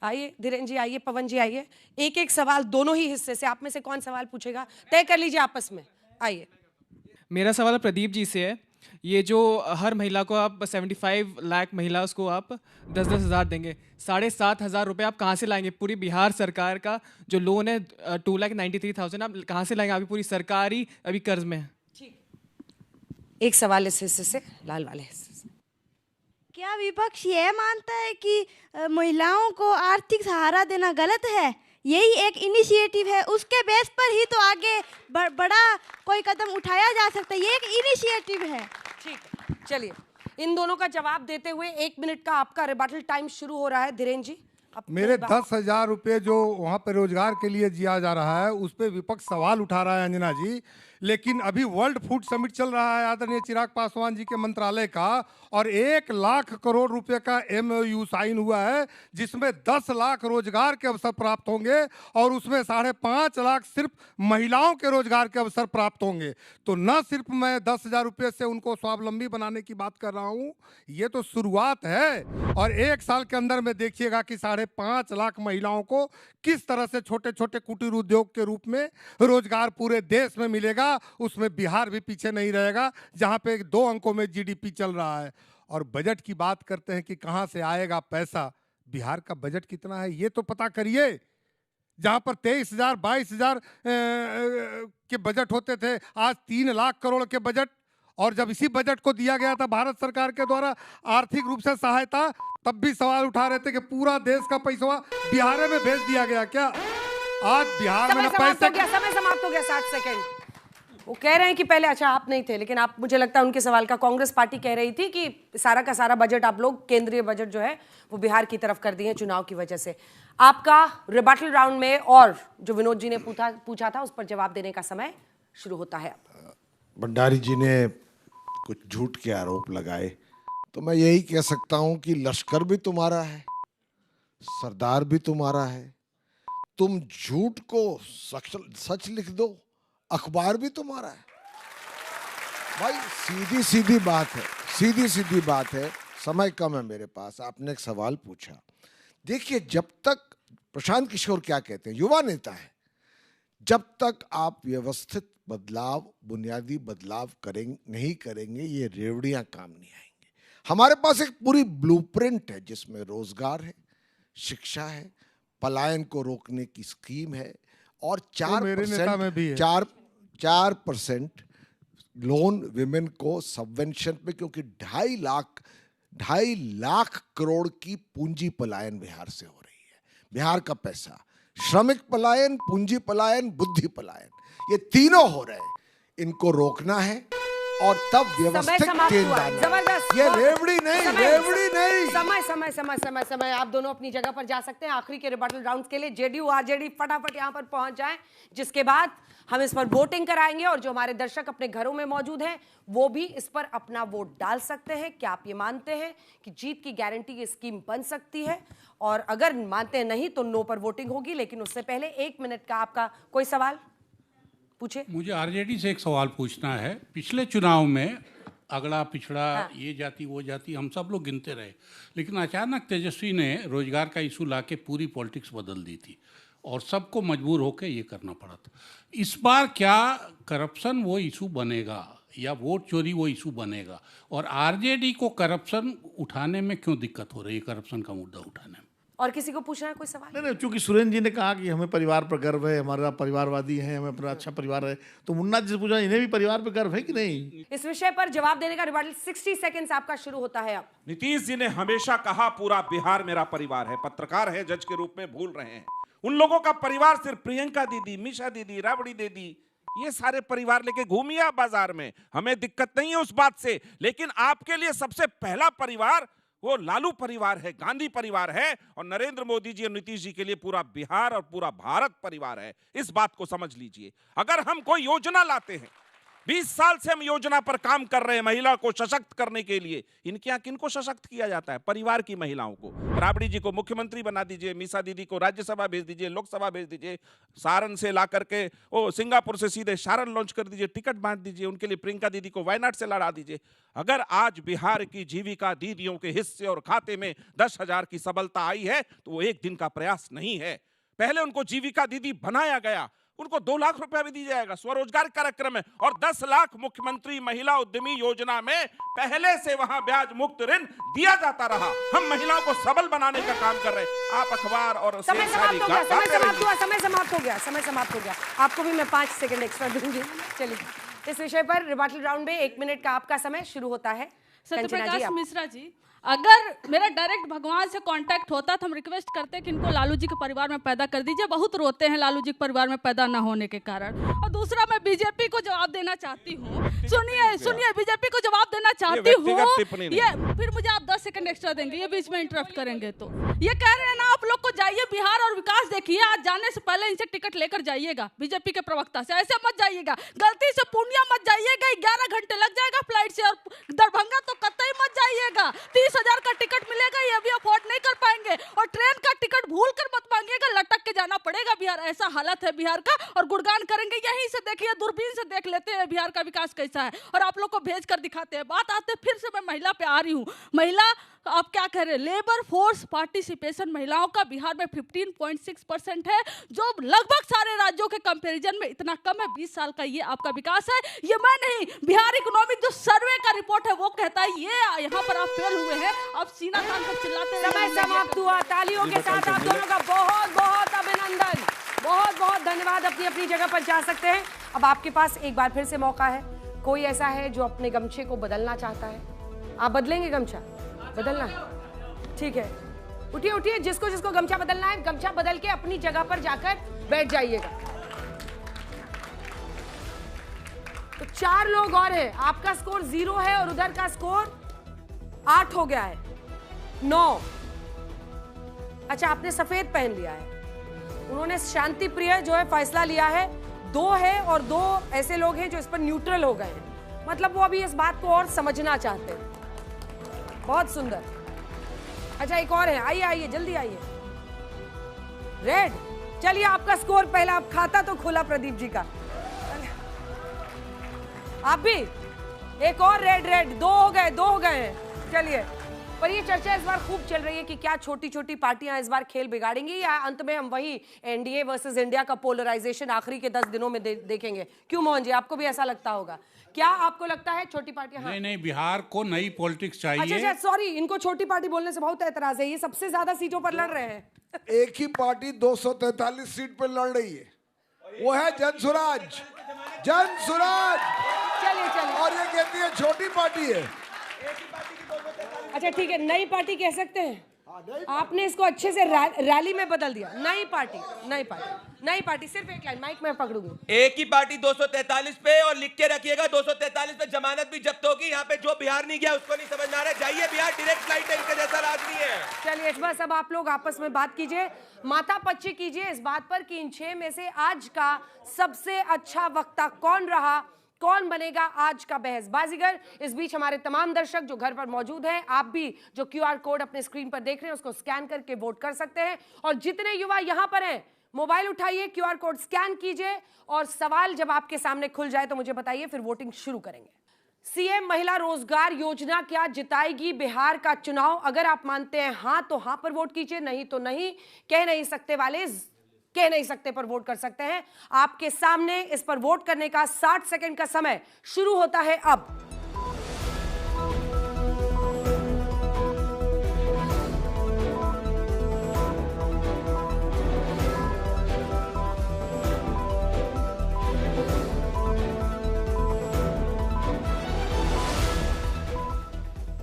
आइए धीरेन्द्र जी, आइए पवन जी, आइए। एक एक सवाल दोनों ही हिस्से से। आप में से कौन सवाल पूछेगा तय कर लीजिए आपस में। आइए। मेरा सवाल प्रदीप जी से है। ये जो हर महिला को आप 75 लाख महिला उसको आप 10-10 हज़ार देंगे, 7,500 रुपये आप कहाँ से लाएंगे? पूरी बिहार सरकार का जो लोन है 2,93,000 आप कहाँ से लाएंगे? अभी पूरी सरकार ही अभी कर्ज में है। ठीक। एक सवाल इस हिस्से से, लाल वाले हिस्से से। क्या विपक्ष ये मानता है कि महिलाओं को आर्थिक सहारा देना गलत है? यही एक इनिशिएटिव है, उसके बेस पर ही तो आगे बड़ा कोई कदम उठाया जा सकता है। ये एक इनिशिएटिव है। ठीक है, चलिए इन दोनों का जवाब देते हुए 1 मिनट का आपका रिबटल टाइम शुरू हो रहा है। धीरेन्द्र जी, मेरे 10,000 रुपये जो वहाँ पे रोजगार के लिए दिया जा रहा है उस पर विपक्ष सवाल उठा रहा है अंजना जी। लेकिन अभी वर्ल्ड फूड समिट चल रहा है आदरणीय चिराग पासवान जी के मंत्रालय का, और 1 लाख करोड़ रुपए का MOU साइन हुआ है जिसमें 10 लाख रोजगार के अवसर प्राप्त होंगे और उसमें 5.5 लाख सिर्फ महिलाओं के रोजगार के अवसर प्राप्त होंगे। तो न सिर्फ मैं 10,000 रुपये से उनको स्वावलंबी बनाने की बात कर रहा हूँ, ये तो शुरुआत है। और 1 साल के अंदर में देखिएगा कि 5.5 लाख महिलाओं को किस तरह से छोटे छोटे कुटीर उद्योग के रूप में रोजगार पूरे देश में मिलेगा। उसमें बिहार भी पीछे नहीं रहेगा, जहां पे 2 अंकों में GDP चल रहा है। और बजट की बात करते हैं कि कहां से आएगा पैसा। बिहार का बजट कितना है ये तो पता करिए। जहां पर 23,000 22,000 के बजट होते थे, आज 3 लाख करोड़ के बजट। और जब इसी बजट को दिया गया था भारत सरकार के द्वारा आर्थिक रूप से सहायता, तब भी सवाल उठा रहे थे कि पूरा देश का पैसा बिहार में भेज दिया गया क्या? आज बिहार में समय समाप्त हो गया। 60 सेकंड। वो कह रहे हैं कि पहले, अच्छा आप नहीं थे लेकिन आप, मुझे लगता है उनके सवाल का, कांग्रेस पार्टी कह रही थी कि सारा का सारा बजट आप लोग, केंद्रीय बजट जो है वो बिहार की तरफ कर दिए चुनाव की वजह से। आपका रिबटल राउंड में और जो विनोद जी ने पूछा था उस पर जवाब देने का समय शुरू होता है। भंडारी जी ने कुछ झूठ के आरोप लगाए, तो मैं यही कह सकता हूं कि लश्कर भी तुम्हारा है, सरदार भी तुम्हारा है। तुम झूठ को सच लिख दो, अखबार भी तुम्हारा है। भाई सीधी सीधी बात है, सीधी सीधी बात है। समय कम है मेरे पास। आपने एक सवाल पूछा, देखिए जब तक, प्रशांत किशोर क्या कहते हैं, युवा नेता है, जब तक आप व्यवस्थित बदलाव, बुनियादी बदलाव नहीं करेंगे, ये रेवड़ियां काम नहीं आएंगे। हमारे पास एक पूरी ब्लूप्रिंट है जिसमें रोजगार है, शिक्षा है, पलायन को रोकने की स्कीम है और 4% लोन विमेन को सबवेंशन पे, क्योंकि 2.5 लाख करोड़ की पूंजी पलायन बिहार से हो रही है। बिहार का पैसा श्रमिक पलायन, पूंजी पलायन, बुद्धि पलायन, ये तीनों हो रहे हैं। इनको रोकना है और तब व्यवस्थित चेंज लाना है। जबरदस्त। ये रेवड़ी नहीं, रेवड़ी नहीं। समय समय समय समय समय आप दोनों अपनी जगह पर जा सकते हैं। आखिरी के रिबटल राउंड्स के लिए जेडीयू आरजेडी फटाफट यहां पर पहुंच जाएं, जिसके बाद हम इस पर वोटिंग कराएंगे और जो हमारे दर्शक अपने घरों में मौजूद हैं वो भी इस पर अपना वोट डाल सकते हैं। क्या आप ये मानते हैं कि जीत की गारंटी ये स्कीम बन सकती है? और अगर मानते हैं नहीं तो नो पर वोटिंग होगी। लेकिन उससे पहले 1 मिनट का आपका कोई सवाल पूछे। मुझे आरजेडी से एक सवाल पूछना है। पिछले चुनाव में अगड़ा पिछड़ा, ये जाति वो जाति, हम सब लोग गिनते रहे, लेकिन अचानक तेजस्वी ने रोजगार का इशू लाके पूरी पॉलिटिक्स बदल दी थी और सबको मजबूर होकर ये करना पड़ा था। इस बार क्या करप्शन वो इशू बनेगा या वोट चोरी वो इशू बनेगा? और आरजेडी को करप्शन उठाने में क्यों दिक्कत हो रही है, करप्शन का मुद्दा उठाने में? और किसी को पूछना है कोई सवाल? नहीं, चूंकि सुरेंद्र जी ने कहा कि हमें परिवार पर गर्व है, हमारा परिवारवादी है, हमें अपना अच्छा परिवार है, तो मुन्ना जी से पूछा इन्हें भी परिवार पर गर्व है कि नहीं? इस विषय पर जवाब देने का रिबटल 60 सेकंड्स आपका शुरू होता है अब। नीतीश जी ने हमेशा कहा पूरा बिहार मेरा परिवार है। पत्रकार है, जज के रूप में भूल रहे हैं। उन लोगों का परिवार सिर्फ प्रियंका दीदी, मीशा दीदी, राबड़ी दीदी, ये सारे परिवार लेके घूमिए आप बाजार में, हमें दिक्कत नहीं है उस बात से। लेकिन आपके लिए सबसे पहला परिवार वो लालू परिवार है, गांधी परिवार है, और नरेंद्र मोदी जी और नीतीश जी के लिए पूरा बिहार और पूरा भारत परिवार है। इस बात को समझ लीजिए। अगर हम कोई योजना लाते हैं, 20 साल से हम योजना पर काम कर रहे हैं महिला को सशक्त करने के लिए, इनके यहाँ किनको सशक्त किया जाता है? परिवार की महिलाओं को। राबड़ी जी को मुख्यमंत्री बना दीजिए, मीसा दीदी को राज्यसभा भेज दीजिए, लोकसभा भेज दीजिए, सारण से ला करके सिंगापुर से सीधे सारण लॉन्च कर दीजिए, टिकट बांट दीजिए उनके लिए, प्रियंका दीदी को वायनाड से लड़ा दीजिए। अगर आज बिहार की जीविका दीदियों के हिस्से और खाते में 10,000 की सबलता आई है तो वो एक दिन का प्रयास नहीं है। पहले उनको जीविका दीदी बनाया गया, उनको 2 लाख रुपया भी दी जाएगा स्वरोजगार कार्यक्रम में, और 10 लाख मुख्यमंत्री महिला उद्यमी योजना में पहले से वहां ब्याज मुक्त ऋण दिया जाता रहा। हम महिलाओं को सबल बनाने का काम कर रहे हैं। आप अखबार और समय समाप्त हो गया। आपको भी मैं 5 सेकंड एक्स्ट्रा दूंगी। चलिए, इस विषय पर रिबटल राउंड में 1 मिनट का आपका समय शुरू होता है। सत्यप्रकाश मिश्रा जी, अगर मेरा डायरेक्ट भगवान से कांटेक्ट होता तो हम रिक्वेस्ट करते कि इनको लालू जी के परिवार में पैदा कर दीजिए। बहुत रोते हैं लालू जी के परिवार में पैदा ना होने के कारण। और दूसरा, मैं बीजेपी को जवाब देना चाहती हूँ। सुनिए, बीजेपी को जवाब देना चाहती हूँ। ये फिर मुझे आप 10 सेकंड एक्स्ट्रा देंगे, ये बीच में इंटरप्ट करेंगे तो। ये कह रहे हैं ना आप लोग को जाइए बिहार और विकास देखिए, आज जाने से पहले इनसे टिकट लेकर जाइएगा बीजेपी के प्रवक्ता से। ऐसे मत जाइएगा, गलती से पूर्णिया मत जाइएगा, 11 घंटे लग जाएगा फ्लाइट से, और दरभंगा तो कतई मत जाइएगा। 30,000 का टिकट मिलेगा, ये भी अफोर्ड नहीं कर पाएंगे। और ट्रेन का टिकट भूल कर मत मांगिएगा, लटक के जाना पड़ेगा बिहार, ऐसा हालत है बिहार का। और गुणगान करेंगे, यहीं से देखिए, दूरबीन से देख लेते हैं बिहार का विकास कैसा है, और आप लोग को भेज कर दिखाते हैं। बात आते फिर से मैं महिला पे आ रही हूँ। महिला, आप क्या कह रहे हैं? लेबर फोर्स पार्टिसिपेशन महिलाओं का बिहार में 15.6% है, जो लगभग सारे राज्यों के कंपैरिजन में इतना कम है। 20 साल का ये आपका विकास है। ये मैं नहीं, बिहार इकोनॉमिक जो सर्वे का रिपोर्ट है वो कहता है ये यहाँ पर आप फेल हुए हैं। आप सीना तान कर चिल्लाते हैं। समय समाप्त हुआ। तालियों के साथ आप दोनों का बहुत बहुत अभिनंदन, बहुत बहुत धन्यवाद। अपनी अपनी जगह पर जा सकते हैं। अब आपके पास एक बार फिर से मौका है। कोई ऐसा है जो अपने गमछे को बदलना चाहता है? आप बदलेंगे गमछा? बदलना है, ठीक है। उठिए उठिए, जिसको जिसको गमछा बदलना है, गमछा बदल के अपनी जगह पर जाकर बैठ जाइएगा। तो 4 लोग और हैं। आपका स्कोर 0 है और उधर का स्कोर 8 हो गया है। 9। अच्छा, आपने सफेद पहन लिया है। उन्होंने शांति प्रिय जो है फैसला लिया है। 2 है और 2 ऐसे लोग हैं जो इस पर न्यूट्रल हो गए हैं, मतलब वो अभी इस बात को और समझना चाहते हैं। बहुत सुंदर। अच्छा, एक और है। आइए आइए, जल्दी आइए। रेड, चलिए आपका स्कोर पहला। आप खाता तो खुला प्रदीप जी का। आप भी एक और रेड 2 हो गए हैं। चलिए, पर ये चर्चा इस बार खूब चल रही है कि क्या छोटी छोटी पार्टियां इस बार खेल बिगाड़ेंगी या अंत में हम वही एनडीए वर्सेस इंडिया का पोलराइजेशन आखिरी के 10 दिनों में देखेंगे। क्यों मोहन जी, आपको भी ऐसा लगता होगा? क्या आपको लगता है छोटी पार्टियां? हाँ। नहीं, बिहार को नई पॉलिटिक्स चाहिए। अच्छा, सॉरी, इनको छोटी पार्टी बोलने से बहुत एतराज है। ये सबसे ज्यादा सीटों पर लड़ रहे हैं। एक ही पार्टी 243 सीट पर लड़ रही है, वो है जनसुराज। चलिए और ये कहती है छोटी पार्टी है। अच्छा ठीक है, नई पार्टी कह सकते हैं। आपने इसको अच्छे से रैली में बदल दिया। नई पार्टी। सिर्फ एक लाइन माइक में पकड़ूंगी। एक ही पार्टी 243 पे, और लिख के रखिएगा 243 पे जमानत भी जब्त होगी। यहाँ पे जो बिहार नहीं गया उसको नहीं समझ में आ रहा है, जाइए बिहार, डायरेक्ट फ्लाइट है, इनके जैसा राज नहीं है। चलिए बस अब आप लोग आपस में बात कीजिए, माथापच्ची कीजिए इस बात पर कि इन 6 में से आज का सबसे अच्छा वक्ता कौन रहा, कौन बनेगा आज का बहस बाजीगर। इस बीच हमारे तमाम दर्शक जो घर पर मौजूद हैं, आप भी जो QR कोड अपने स्क्रीन पर देख रहे हैं उसको स्कैन करके वोट कर सकते हैं। और जितने युवा यहां पर हैं, मोबाइल उठाइए, QR कोड स्कैन कीजिए और सवाल जब आपके सामने खुल जाए तो मुझे बताइए, फिर वोटिंग शुरू करेंगे। सीएम महिला रोजगार योजना क्या जिताएगी बिहार का चुनाव? अगर आप मानते हैं हां तो हां पर वोट कीजिए, नहीं तो नहीं। कह नहीं सकते वाले कह नहीं सकते पर वोट कर सकते हैं। आपके सामने इस पर वोट करने का 60 सेकंड का समय शुरू होता है अब।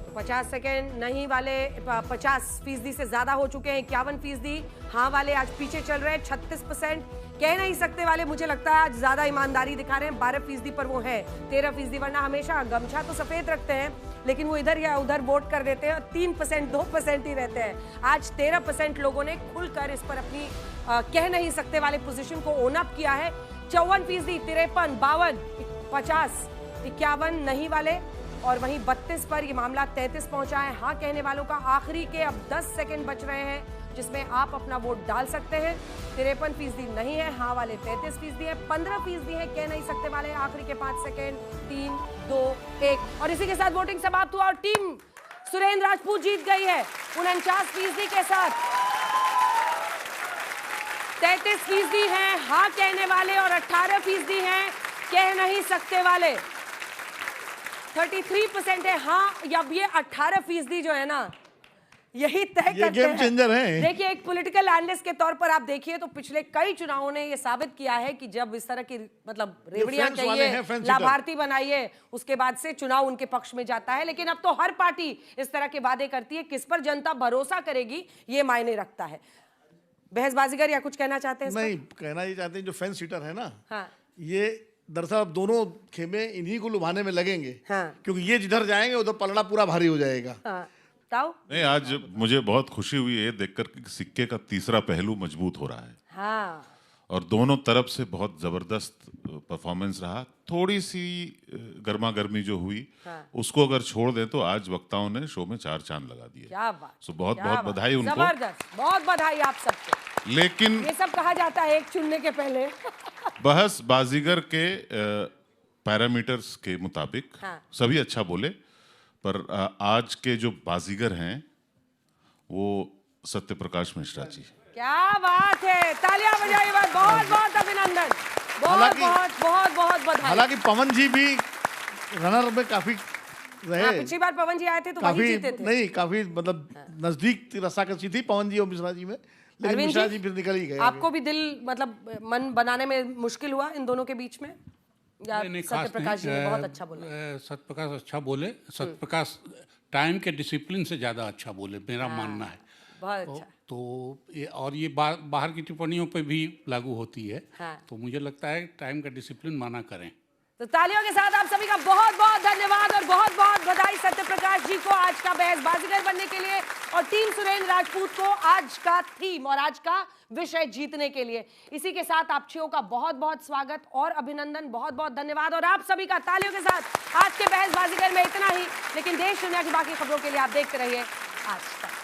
तो 50 सेकेंड नहीं वाले 50% से ज्यादा हो चुके हैं, 51%। हाँ वाले आज पीछे चल रहे हैं 36%। कह नहीं सकते वाले मुझे लगता है आज ज्यादा ईमानदारी दिखा रहे हैं, 12% पर वो है। 13%, वरना हमेशा गमछा तो सफेद रखते हैं लेकिन वो इधर या उधर वोट कर देते हैं। 3%, 2% ही रहते हैं। आज 13% लोगों ने खुलकर इस पर अपनी कह नहीं सकते वाले पोजीशन को ओन अप किया है। 54%, 53, 52, 50, 51 नहीं वाले, और वहीं 32 पर ये मामला 33 पहुंचा है हाँ कहने वालों का। आखिरी के अब 10 सेकंड बच रहे हैं जिसमें आप अपना वोट डाल सकते हैं। 53% नहीं है, हाँ वाले 33% है, 15% है कह नहीं सकते वाले। आखिरी के 5 सेकंड, 3, 2, 1 और इसी के साथ वोटिंग समाप्त हुआ और टीम सुरेंद्र राजपूत जीत गई है 49% के साथ। 33% है हाँ कहने वाले और 18% है कह नहीं सकते वाले। 33% है हाँ, अब ये 18% जो है ना, यही तय करते हैं। गेम चेंजर है। देखिए, एक पॉलिटिकल एनालिस्ट के तौर पर आप देखिए तो पिछले कई चुनावों ने ये साबित किया है कि जब इस तरह की मतलब रेवड़ियां कहिए, लाभार्थी बनाइए, उसके बाद से चुनाव उनके पक्ष में जाता है। लेकिन अब तो हर पार्टी इस तरह के वादे करती है, किस पर जनता भरोसा करेगी ये मायने रखता है। बहस बाजीगर या कुछ कहना चाहते हैं? नहीं, कहना ये चाहते हैं जो फेंस सीटर है ना, हाँ। ये दरअसल अब दोनों खेमे इन्हीं को लुभाने में लगेंगे। हाँ। क्योंकि ये जिधर जाएंगे उधर पलड़ा पूरा भारी हो जाएगा। हाँ। ताऊ? नहीं, आज मुझे बहुत खुशी हुई है देखकर कि सिक्के का तीसरा पहलू मजबूत हो रहा है। हाँ। और दोनों तरफ से बहुत जबरदस्त परफॉर्मेंस रहा। थोड़ी सी गर्मा गर्मी जो हुई, हाँ। उसको अगर छोड़ दें तो आज वक्ताओं ने शो में 4 चांद लगा दिए। क्या बात। सो बहुत बहुत बधाई उनको। जबरदस्त, बहुत बधाई आप सबको। लेकिन ये सब कहा जाता है एक चुनने के पहले। बहस बाजीगर के पैरामीटर्स के मुताबिक हाँ। सभी अच्छा बोले, पर आज के जो बाजीगर हैं वो सत्य प्रकाश मिश्रा जी। क्या बात है, तालियां बजाइए, बहुत बहुत अभिनंदन, बहुत बहुत बहुत बहुत बधाई। हालांकि पवन जी भी रनर में काफी रहे। पिछली बार पवन जी आए थे तो वही जीते थे। नहीं, काफी मतलब नजदीक रस्साकसी थी पवन जी और मिश्रा जी में, लेकिन मिश्रा जी फिर निकल ही गए। आपको भी दिल मतलब मन बनाने में मुश्किल हुआ इन दोनों के बीच में? सत्यप्रकाश जी ने बहुत अच्छा बोला। सत्यप्रकाश अच्छा बोले। सत्यप्रकाश टाइम के डिसिप्लिन से ज्यादा अच्छा बोले, मेरा मानना है। बहुत अच्छा। तो ये बाहर की टिप्पणियों पे भी लागू होती है। हाँ। तो मुझे लगता है टाइम का डिसिप्लिन माना करें। तो तालियों के साथ आप सभी का बहुत बहुत धन्यवाद और बहुत बहुत बधाई सत्यप्रकाश जी को आज का बहस बाजीगर बनने के लिए, और टीम सुरेंद्र राजपूत को आज का थीम और आज का विषय जीतने के लिए। इसी के साथ आप छो का बहुत बहुत स्वागत और अभिनंदन, बहुत बहुत धन्यवाद। और आप सभी का तालियों के साथ आज के बहस बाजीगर में इतना ही, लेकिन देश दुनिया की बाकी खबरों के लिए आप देखते रहिए आज तक।